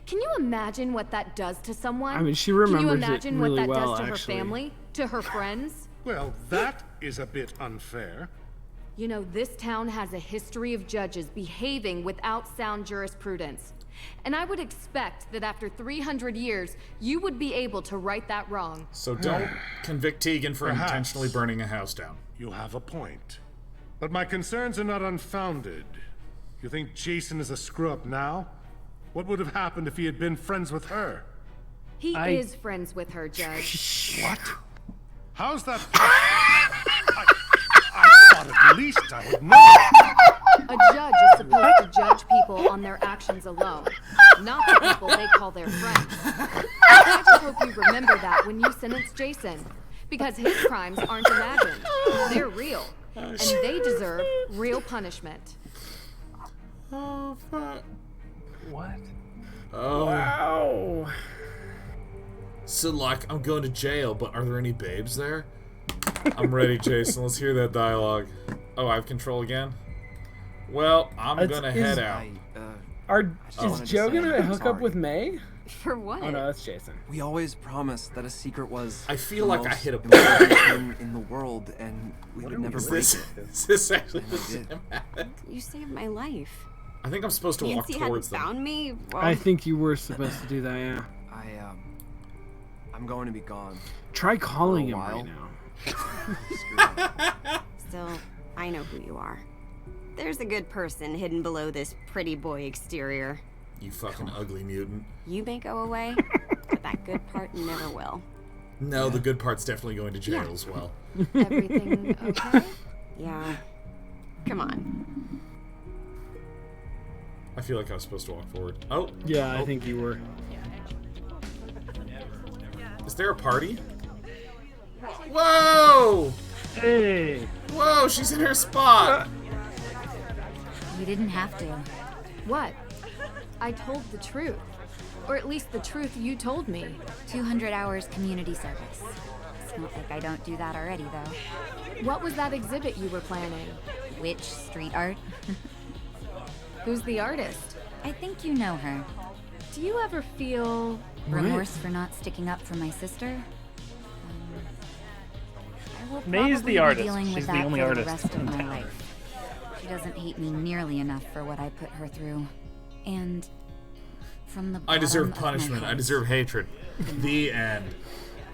Can you imagine what that does to someone? I mean, she Can you remembers it imagine really what that well, does to actually. her family, to her friends? Well, that is a bit unfair. You know, this town has a history of judges behaving without sound jurisprudence. And I would expect that after 300 years, you would be able to right that wrong. So don't convict Tegan for Perhaps. intentionally burning a house down. You have a point. But my concerns are not unfounded. You think Jason is a screw-up now? What would have happened if he had been friends with her? He is friends with her, Judge. What? How's that? I thought at least I would know. A judge is supposed to judge people on their actions alone, not the people they call their friends. I just hope you remember that when you sentence Jason, because his crimes aren't imagined. They're real, and they deserve real punishment. Oh, fuck. What? Oh. Wow. So, like, I'm going to jail, but are there any babes there? I'm ready, Jason. Let's hear that dialogue. Oh, I have control again? Well, I'm gonna head out. Is Joe gonna hook up with May? For what? Oh no, that's Jason. We always promised that a secret was. I feel the like I most hit a important thing in the world, and we would never Is break this, it. is this actually And I did. cinematic? You saved my life. I think I'm supposed to walk Nancy towards hadn't them. found me. Well, I think you were supposed to do that, yeah. I'm going to be gone. Try calling him For a right while. now. still, I know who you are. There's a good person hidden below this pretty boy exterior. You fucking ugly mutant. You may go away, but that good part never will. No, the good part's definitely going to jail as well. Everything okay? Yeah. Come on. I feel like I was supposed to walk forward. Oh. Yeah, oh. I think you were. Is there a party? Whoa! Hey! Whoa, she's in her spot! You didn't have to. What? I told the truth. Or at least the truth you told me. 200 hours community service. It's not like I don't do that already, though. What was that exhibit you were planning? Witch street art? Who's the artist? I think you know her. Do you ever feel... remorse for not sticking up for my sister? I will May's probably the be artist. dealing with She's the that only for artist the rest of in my town. life. She doesn't hate me nearly enough for what I put her through. And from the I deserve bottom of my punishment. I heart, deserve hatred. The end.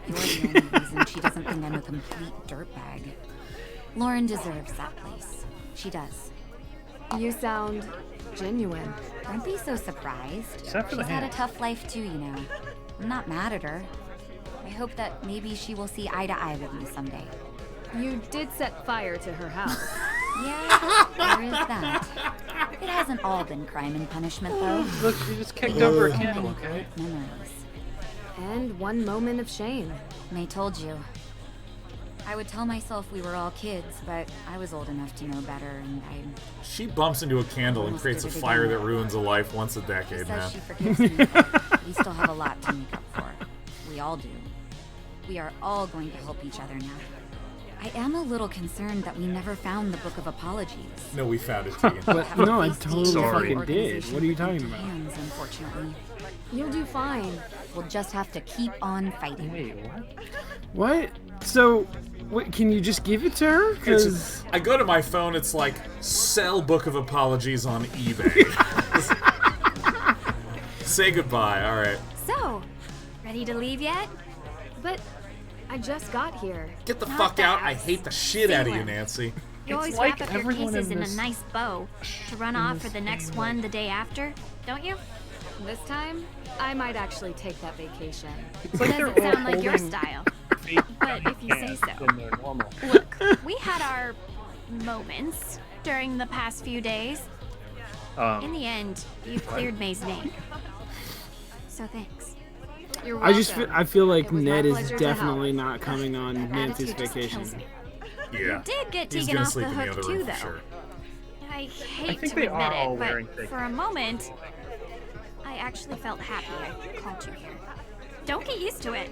you're the only reason she doesn't think I'm a complete dirtbag. Lauren deserves that place. She does. You sound genuine. Don't be so surprised. Except for the She's had a hand. tough life too, you know. I'm not mad at her. I hope that maybe she will see eye to eye with me someday. You did set fire to her house. Yeah, there is that. It hasn't all been crime and punishment, though. Look, she just kicked over a So candle, many okay? great memories. And one moment of shame. May told you. I would tell myself we were all kids, but I was old enough to know better, and I... She bumps into a candle and Almost creates a did it fire again. that ruins a life once a She decade, man. says she forgives me, but we still have a lot to make up for. We all do. We are all going to help each other now. I am a little concerned that we never found the Book of Apologies. No, we found it, Tegan. But no, I totally Sorry. fucking did. What are you talking about? Hands, unfortunately. You'll do fine. We'll just have to keep on fighting. Wait, what? What? So, wait, can you just give it to her? Because I go to my phone, it's like, sell Book of Apologies on eBay. Say goodbye, alright. So, ready to leave yet? But I just got here. Get the Not fuck out, that. I hate the shit out of you, Salem. Nancy. You always like wrap up your everyone cases in in a this- nice bow to run off for the next one the day after, don't you? This time, I might actually take that vacation. It's like they're Doesn't all sound like your holding style. feet But if you say hands so. in their normal. Look, we had our moments during the past few days. In the end, you've cleared May's name. So thanks. You're welcome. I feel like It was my Ned is pleasure to help. definitely not coming on That Nancy's attitude just vacation. kills me. Yeah. Did get He's taken gonna off sleep the in the hook other too, room though. for sure. I hate think to they admit are all it, wearing but fake for a moment, I actually felt happy I called you here. Don't get used to it.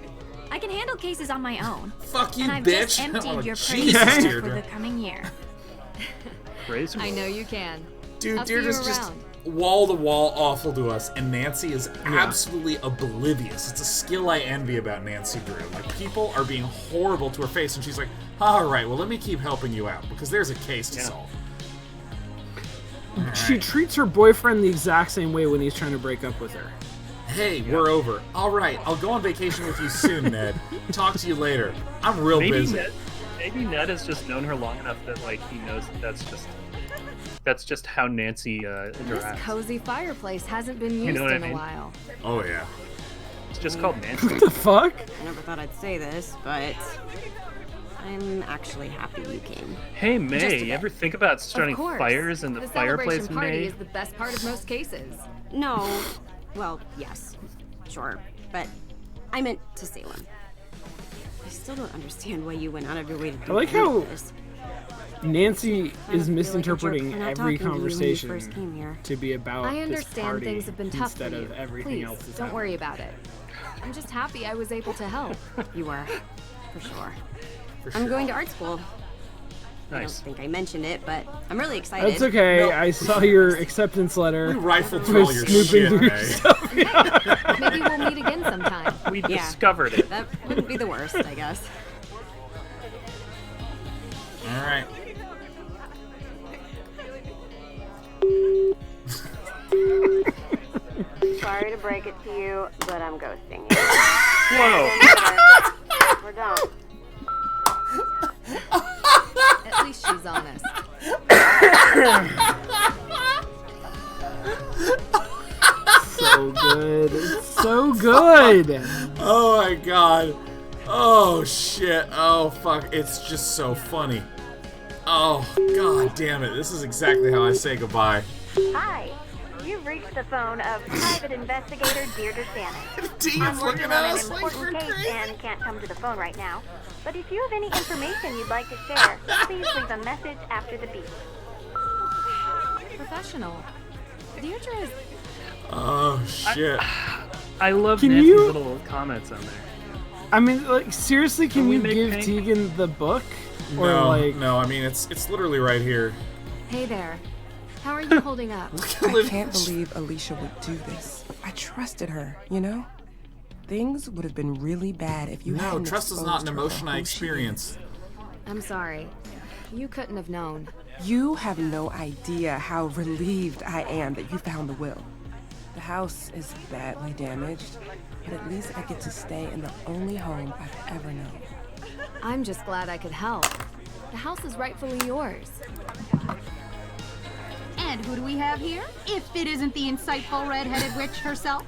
I can handle cases on my own. Fuck you, and I've bitch. just emptied Oh, your Jesus, praise Deirdre. for the coming year. Praise I know you can. Dude, I'll see you Deirdre's just around. wall to wall awful to us, and Nancy is absolutely oblivious. It's a skill I envy about Nancy Drew. Like, people are being horrible to her face, and she's like, alright, well, let me keep helping you out, because there's a case to solve. She treats her boyfriend the exact same way when he's trying to break up with her. Hey, we're over. Alright, I'll go on vacation with you soon, Ned. Talk to you later. I'm real busy. Maybe Ned has just known her long enough that like he knows that that's just how Nancy This interacts. cozy fireplace hasn't been used You know what I in a mean? while. Oh, yeah. It's just called Nancy. What the fuck? I never thought I'd say this, but I'm actually happy you came. Hey Just a May, bit. you ever think about starting Of course. fires in the fireplace, celebration party May? is the best part of most cases. No, well, yes, sure, but I meant to Salem. I still don't understand why you went out of your way to do I like any of how this. Nancy I is feel like a jerk misinterpreting for not every talking to you when you conversation first came here. to be about I this understand party things have been tough instead for you. of everything Please, else that's don't happening. worry about it. I'm just happy I was able to help. You were, for sure. For I'm sure. going to art school. I don't Nice. think I mentioned it, but I'm really excited. That's okay. No. I saw your acceptance letter. We rifled I through all was your snooping shit, through your May. stuff. Maybe we'll meet again sometime. We Yeah. discovered it. That wouldn't be the worst, I guess. Alright. Sorry to break it to you, but I'm ghosting you. Whoa. We're done. At least she's honest. So good. It's so good. Oh my god. Oh shit. Oh fuck. It's just so funny. Oh god damn it. This is exactly how I say goodbye. Hi. You've reached the phone of Private Investigator Deirdre Shannon. Dean's I'm working looking on at an us like important we're case crazy. and can't come to the phone right now. But if you have any information you'd like to share, please leave a message after the beep. Professional. Deirdre is... Oh shit. I love Can Nancy's you- little comments on there. I mean, like, seriously, can we you make give Pink? Tegan the book? Or No, like, no, I mean it's literally right here. Hey there. How are you holding up? I can't believe Alicia would do this. I trusted her, you know? Things would have been really bad if you No, hadn't trust is not exposed an her for emotion I who she experience. I'm sorry. You couldn't have known. You have no idea how relieved I am that you found the will. The house is badly damaged, but at least I get to stay in the only home I've ever known. I'm just glad I could help. The house is rightfully yours. And who do we have here? If it isn't the insightful red-headed witch herself.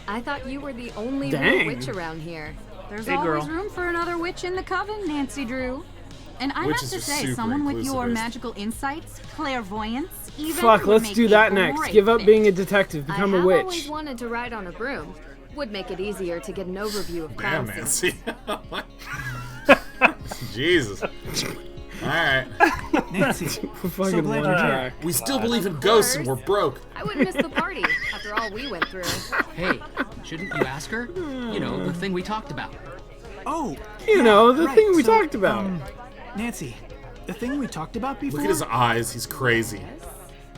I thought you were the only Dang. real witch around here. There's Hey, always girl. room for another witch in the coven, Nancy Drew. And I Witches have to are say, super someone with your inclusivist. magical insights, clairvoyance, even fuck, would let's make do a that next. great Give up fit. being a detective, I become have a witch. always wanted to ride on a broom. Would make it easier to get an overview of Damn, crime scenes. Nancy. Jesus. Alright. Nancy, Fucking so glad you're here. We still believe in ghosts and we're broke. I wouldn't miss the party after all we went through. Hey, shouldn't you ask her? You know, the thing we talked about. Oh, You yeah, know, the right, thing we so, talked about. Nancy, the thing we talked about before? Look at his eyes, he's crazy.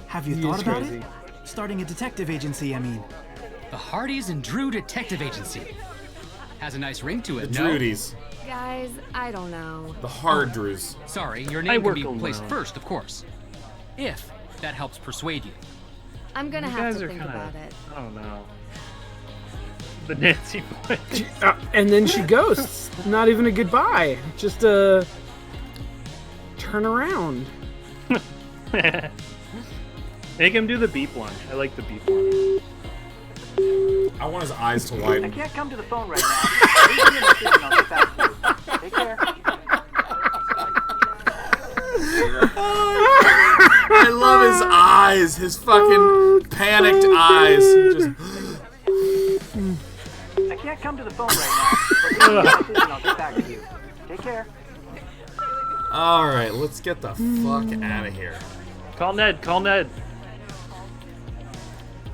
Have you He thought is about crazy. it? Starting a detective agency, I mean. The Hardys and Drew Detective Agency. Has a nice ring to The it, no? Drudies. Guys, I don't know. The hard Drews. Sorry, your I name can work be placed alone. first, of course. If that helps persuade you. I'm gonna You have guys to are think kinda- about it. I don't know. The Nancy voice. And then she ghosts. Not even a goodbye. Just a turn around. Make him do the beep one. I like the beep one. I want his eyes to I widen. can't come to the phone right now. Leave me a message and I'll get back to you. Take care. I love his eyes, his fucking panicked eyes. Just, I can't come to the phone right now. But leave me a message and I'll get back to you. Take care. Alright, let's get the fuck out of here. Call Ned. Call Ned.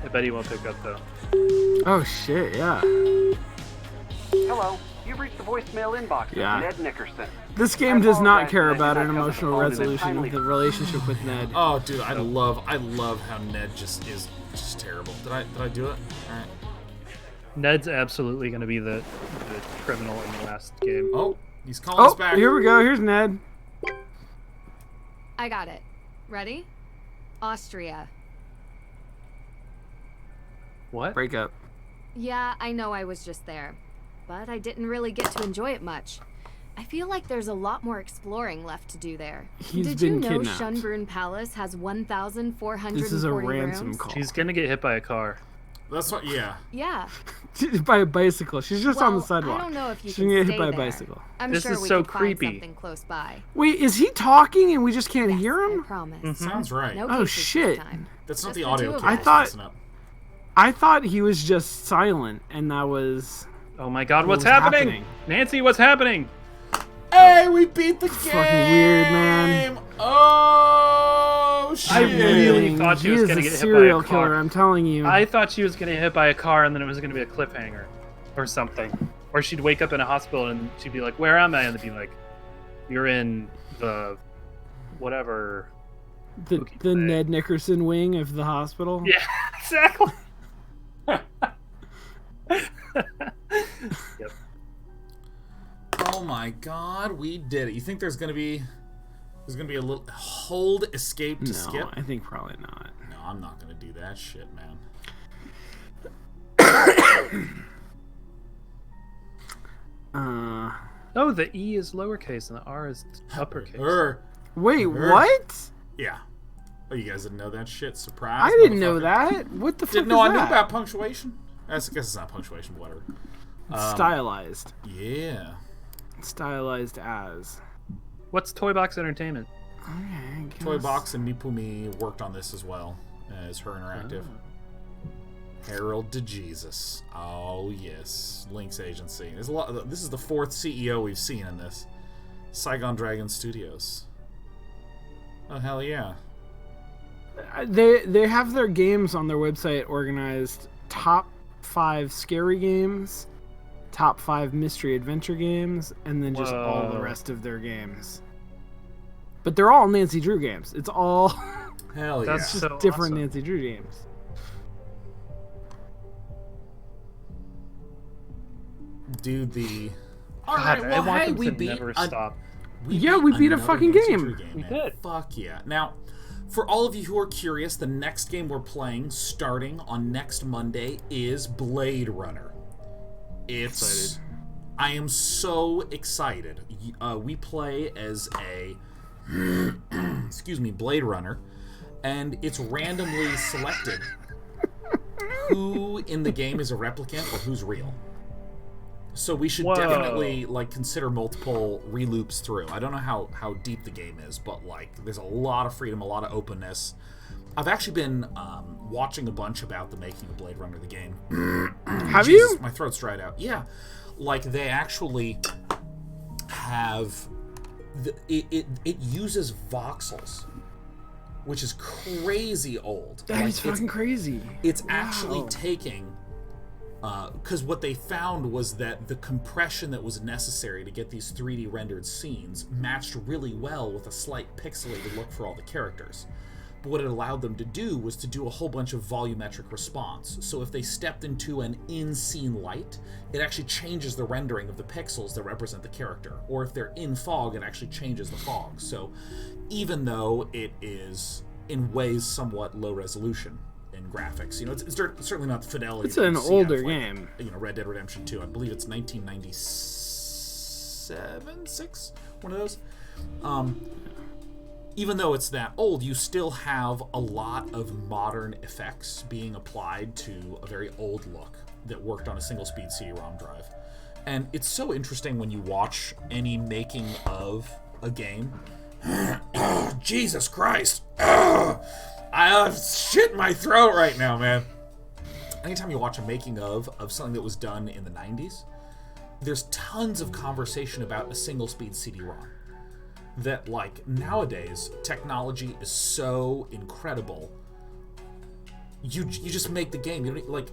I bet he won't pick up though. Oh shit, yeah. Hello. You've reached the voicemail inbox of Yeah. Ned Nickerson. This game does not apologize care that I about did an not come to the emotional phone and then resolution finally- of the relationship with Ned. Oh, dude, I love how Ned just is just terrible. Did I do it? Alright. Ned's absolutely going to be the criminal in the last game. Oh, he's calling us Oh, back. here we go. Here's Ned. I got it. Ready? Austria. What? Break up. Yeah, I know I was just there, but I didn't really get to enjoy it much. I feel like there's a lot more exploring left to do there. He's Did been you know kidnapped. Schönbrunn Palace has 1,440 This is a ransom rooms? call. She's going to get hit by a car. That's what, yeah. Yeah. By a bicycle. She's just on the Well, sidewalk. I don't know if you She's can gonna get stay hit by a there. bicycle. I'm This sure is we so could creepy. find something close by. Wait, is he talking and we just can't hear I him? promise. Sounds right. No Oh cases shit. this time. That's not Just the the audio two of cable. us. I thought- messing up. I thought he was just silent and that was Oh my god, What what's was happening? happening? Nancy, what's happening? Hey, we beat the game! fucking weird, man. Oh, shit. I really thought she he was is gonna a get hit by a serial car. killer, I'm telling you. I thought she was going to get hit by a car and then it was going to be a cliffhanger or something. Or she'd wake up in a hospital and she'd be like, "Where am I?" And it'd be like, "You're in the whatever." the spooky the place." Ned Nickerson wing of the hospital. Yeah, exactly. Yep. Oh my god, we did it. You think there's gonna be a little hold escape to No, skip? I think probably not. No, I'm not gonna do that shit, man. Oh, the E is lowercase and the R is uppercase. Wait, what? Yeah. Oh, you guys didn't know that shit? Surprise! I didn't know motherfucker. that. What the fuck Didn't is know I that? knew about punctuation. I guess it's not punctuation, but whatever. Stylized. Yeah. Stylized as. What's Toy Box Entertainment? Okay, Toy Box and Mipumi worked on this as well as Her Interactive. Harold DeJesus. Oh yes, Lynx Agency. There's a lot. This is the 4th CEO we've seen in this. Saigon Dragon Studios. Oh hell yeah. They have their games on their website organized top 5 scary games, top 5 mystery adventure games, and then just all the rest of their games. But they're all Nancy Drew games. It's all hell yeah. That's just so different awesome. Nancy Drew games. Dude, the God, Alright, I well want hey, them we to beat never stop. We beat a another fucking Nancy game. Drew We man. did. Fuck yeah. Now, for all of you who are curious, the next game we're playing, starting on next Monday, is Blade Runner. It's... I am so excited. We play as a... excuse me, Blade Runner, and it's randomly selected who in the game is a replicant or who's real. So we should definitely consider multiple reloops through. I don't know how deep the game is, but there's a lot of freedom, a lot of openness. I've actually been watching a bunch about the making of Blade Runner the game. Have Jesus, you? my throat's dried out. Yeah, they actually have it uses voxels, which is crazy old. That is fucking crazy. It's actually taking. Because what they found was that the compression that was necessary to get these 3D rendered scenes matched really well with a slight pixelated look for all the characters. But what it allowed them to do was to do a whole bunch of volumetric response. So if they stepped into an in-scene light, it actually changes the rendering of the pixels that represent the character. Or if they're in fog, it actually changes the fog. So even though it is, in ways, somewhat low resolution in graphics, it's certainly not the fidelity. It's an older game. Red Dead Redemption 2. I believe it's 1997, 6, one of those. Even though it's that old, you still have a lot of modern effects being applied to a very old look that worked on a single-speed CD-ROM drive. And it's so interesting when you watch any making of a game. Jesus Christ! I have shit in my throat right now, man. Anytime you watch a making of something that was done in the 90s, there's tons of conversation about a single-speed CD-ROM. That, nowadays, technology is so incredible. You just make the game. You don't,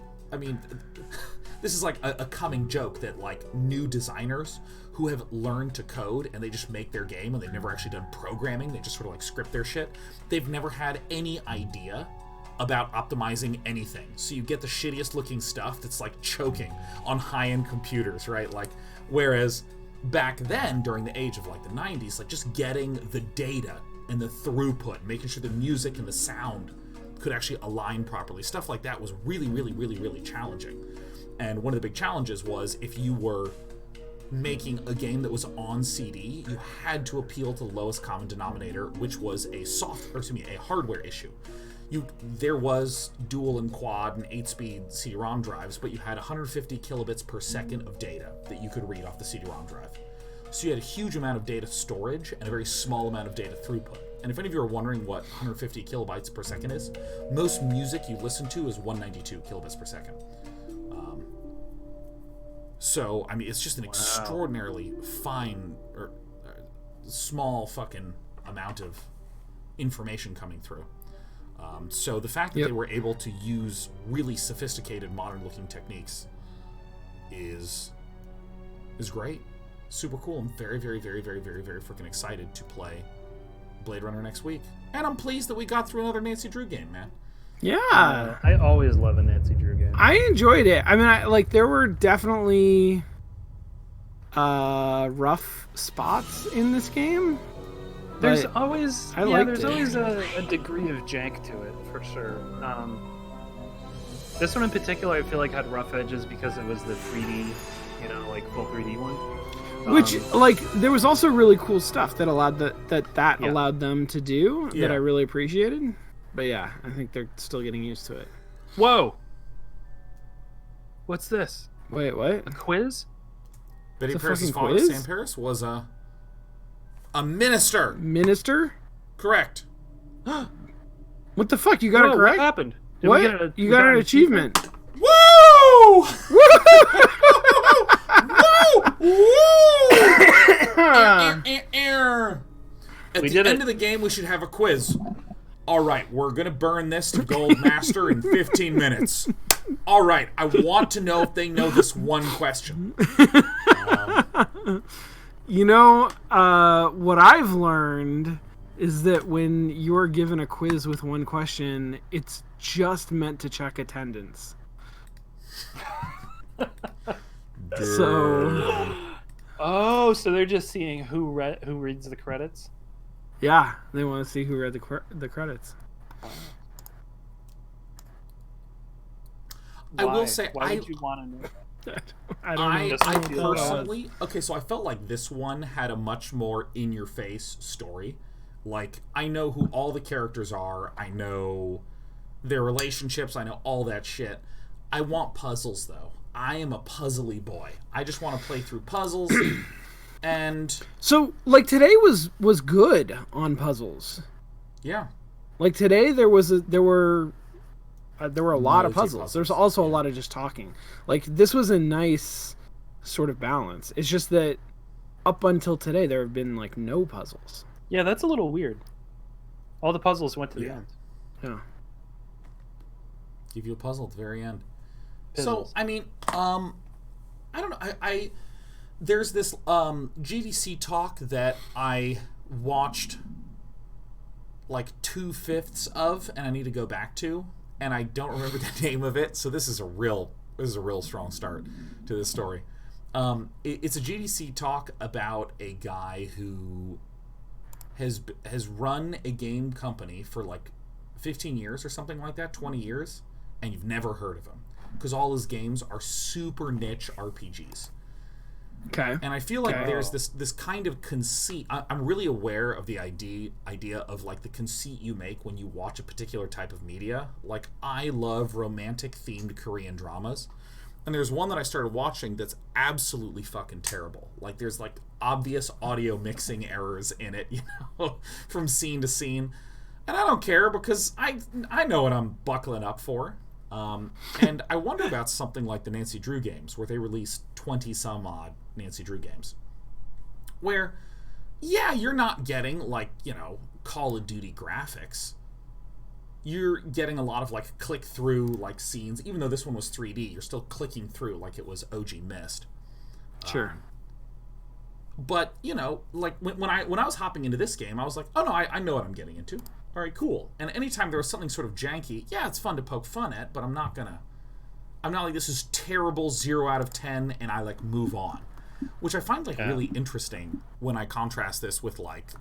this is a coming joke that, new designers who have learned to code and they just make their game and they've never actually done programming, they just sort of script their shit, they've never had any idea about optimizing anything. So you get the shittiest looking stuff that's choking on high-end computers, right? Whereas back then, during the age of the 90s, just getting the data and the throughput, making sure the music and the sound could actually align properly, stuff like that was really, really, really, really challenging. And one of the big challenges was if you were making a game that was on CD, you had to appeal to the lowest common denominator, which was a hardware issue. There was dual and quad and 8-speed CD-ROM drives, but you had 150 kilobits per second of data that you could read off the CD-ROM drive. So you had a huge amount of data storage and a very small amount of data throughput. And if any of you are wondering what 150 kilobytes per second is, most music you listen to is 192 kilobits per second. So, it's just an extraordinarily fine or small fucking amount of information coming through. So the fact that they were able to use really sophisticated, modern-looking techniques is great. Super cool. I'm very, very, very, very, very, very freaking excited to play Blade Runner next week. And I'm pleased that we got through another Nancy Drew game, man. Yeah. I always love a Nancy Drew game. I enjoyed it. There were definitely rough spots in this game. There's always always a degree of jank to it, for sure. This one in particular, I feel had rough edges because it was the 3D, full 3D one. Which, there was also really cool stuff that allowed allowed them to do that I really appreciated. But yeah, I think they're still getting used to it. Whoa! What's this? Wait, what? A quiz? Betty It's a Paris' fucking father, quiz? Sam Paris, was a minister. Minister? Correct. What the fuck? You got it correct? What happened? Did What? we get a- You we got got an an achievement. Woo! At We the did end it. of the game, we should have a quiz. All right, we're going to burn this to Gold Master in 15 minutes. All right, I want to know if they know this one question. You know, what I've learned is that when you're given a quiz with one question, it's just meant to check attendance. So, Oh, so they're just seeing who reads the credits? yeah, they want to see who read the credits. I will say, why would you want to know? I don't know. I That's what it was. personally, okay, so I felt like this one had a much more in-your-face story. Like, I know who all the characters are. I know their relationships. I know all that shit. I want puzzles, though. I am a puzzly boy. I just want to play through puzzles. And So, like, today was good on puzzles. yeah, Like today, there were a lot of puzzles. Multi-puzzles, There's also a lot of just talking. Like, this was a nice sort of balance. It's just that up until today, there have been like no puzzles. Yeah, that's a little weird. All the puzzles went to the Yeah. end. Yeah. give you a puzzle at the very end. Puzzles. So, I mean, I don't know. I there's this GDC talk that I watched like 2/5 of, and I need to go back to, and I don't remember the name of it. So this is a real strong start to this story. It's a GDC talk about a guy who has run a game company for like 15 years or something like that, 20 years, and you've never heard of him because all his games are super niche RPGs. Okay. And I feel like there's this kind of conceit. I'm really aware of the idea of like the conceit you make when you watch a particular type of media. Like, I love romantic themed Korean dramas. And there's one that I started watching that's absolutely fucking terrible. Like, there's like obvious audio mixing errors in it, you know, from scene to scene. And I don't care because I know what I'm buckling up for. And I wonder about something like the Nancy Drew games, where they released 20 some odd Nancy Drew games, where, yeah, you're not getting like, you know, Call of Duty graphics. You're getting a lot of like click through like scenes. Even though this one was 3D, you're still clicking through like it was OG Myst. Sure. But, you know, like when I was hopping into this game, I was like, oh no, I know what I'm getting into. All right, cool. And anytime there was something sort of janky, yeah, it's fun to poke fun at, but I'm not like, this is terrible, 0 out of 10, and I like move on. Which I find like really interesting when I contrast this with like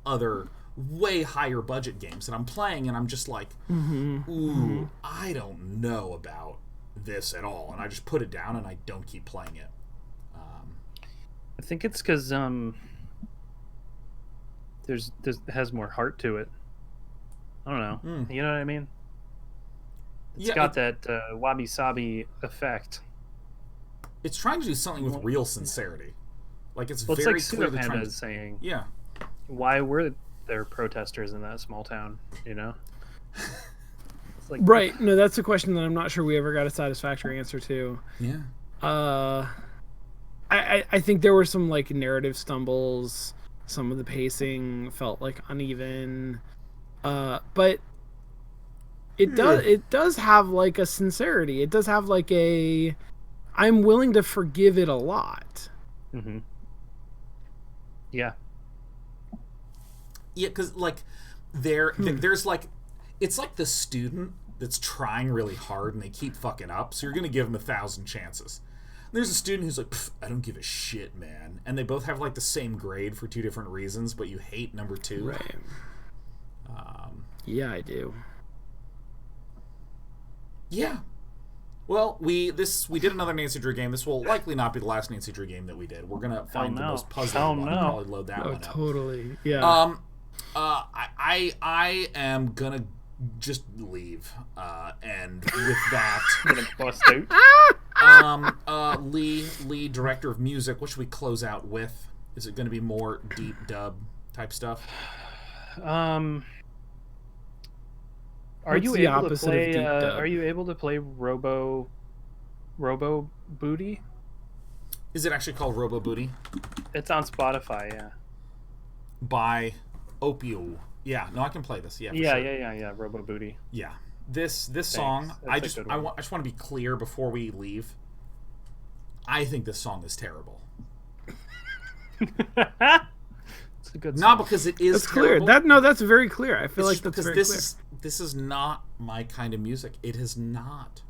other way higher budget games that I'm playing, and I'm just like, I don't know about this at all, and I just put it down and I don't keep playing it. I think it's because there's has more heart to it. I don't know. You know what I mean? It's got that wabi-sabi effect. It's trying to do something with real sincerity. Like, it's Well, it's very like clearly Pseudo trying Panda to... is saying, Yeah. why were there protesters in that small town, you know? It's like, Right. No, that's a question that I'm not sure we ever got a satisfactory answer to. Yeah. I think there were some like narrative stumbles. Some of the pacing felt like uneven. But it does have like a sincerity. It does have like a I'm willing to forgive it a lot. Mm-hmm. Yeah. Yeah, because like there's like, it's like the student that's trying really hard and they keep fucking up, so you're gonna give them 1,000 chances. There's a student who's like, I don't give a shit, man, and they both have like the same grade for 2 different reasons, but you hate number 2. Right. Yeah, I do. Yeah. Well, we did another Nancy Drew game. This will likely not be the last Nancy Drew game that we did. We're gonna find the most puzzling one and probably load that one up. Totally. Yeah. I am gonna just leave. And with that, gonna bust Lee, director of music. What should we close out with? Is it going to be more deep dub type stuff? Are you able to play? Are you able to play Robo Booty? Is it actually called Robo Booty? It's on Spotify. Yeah. By Opio. Yeah. No, I can play this. Yeah. Yeah. Robo Booty. Yeah. This song. I just want to be clear before we leave. I think this song is terrible. It's a good song. Not because it is That's terrible. clear. That's very clear. I feel like that's very clear. This is not my kind of music. It is not.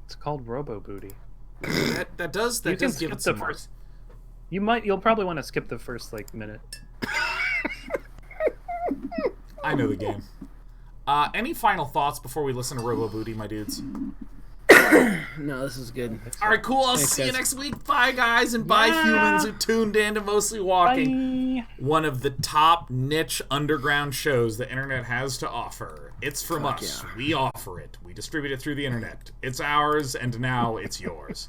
It's called Robo Booty. That does give it some marks. You'll probably want to skip the first minute. I know the game. Any final thoughts before we listen to Robo Booty, my dudes? No, this is good. All right, cool. I'll see you next week. Bye, guys, and bye, humans who tuned in to Mostly Walking. Bye. One of the top niche underground shows the internet has to offer. It's from us. Yeah. We offer it. We distribute it through the internet. It's ours, and now it's yours.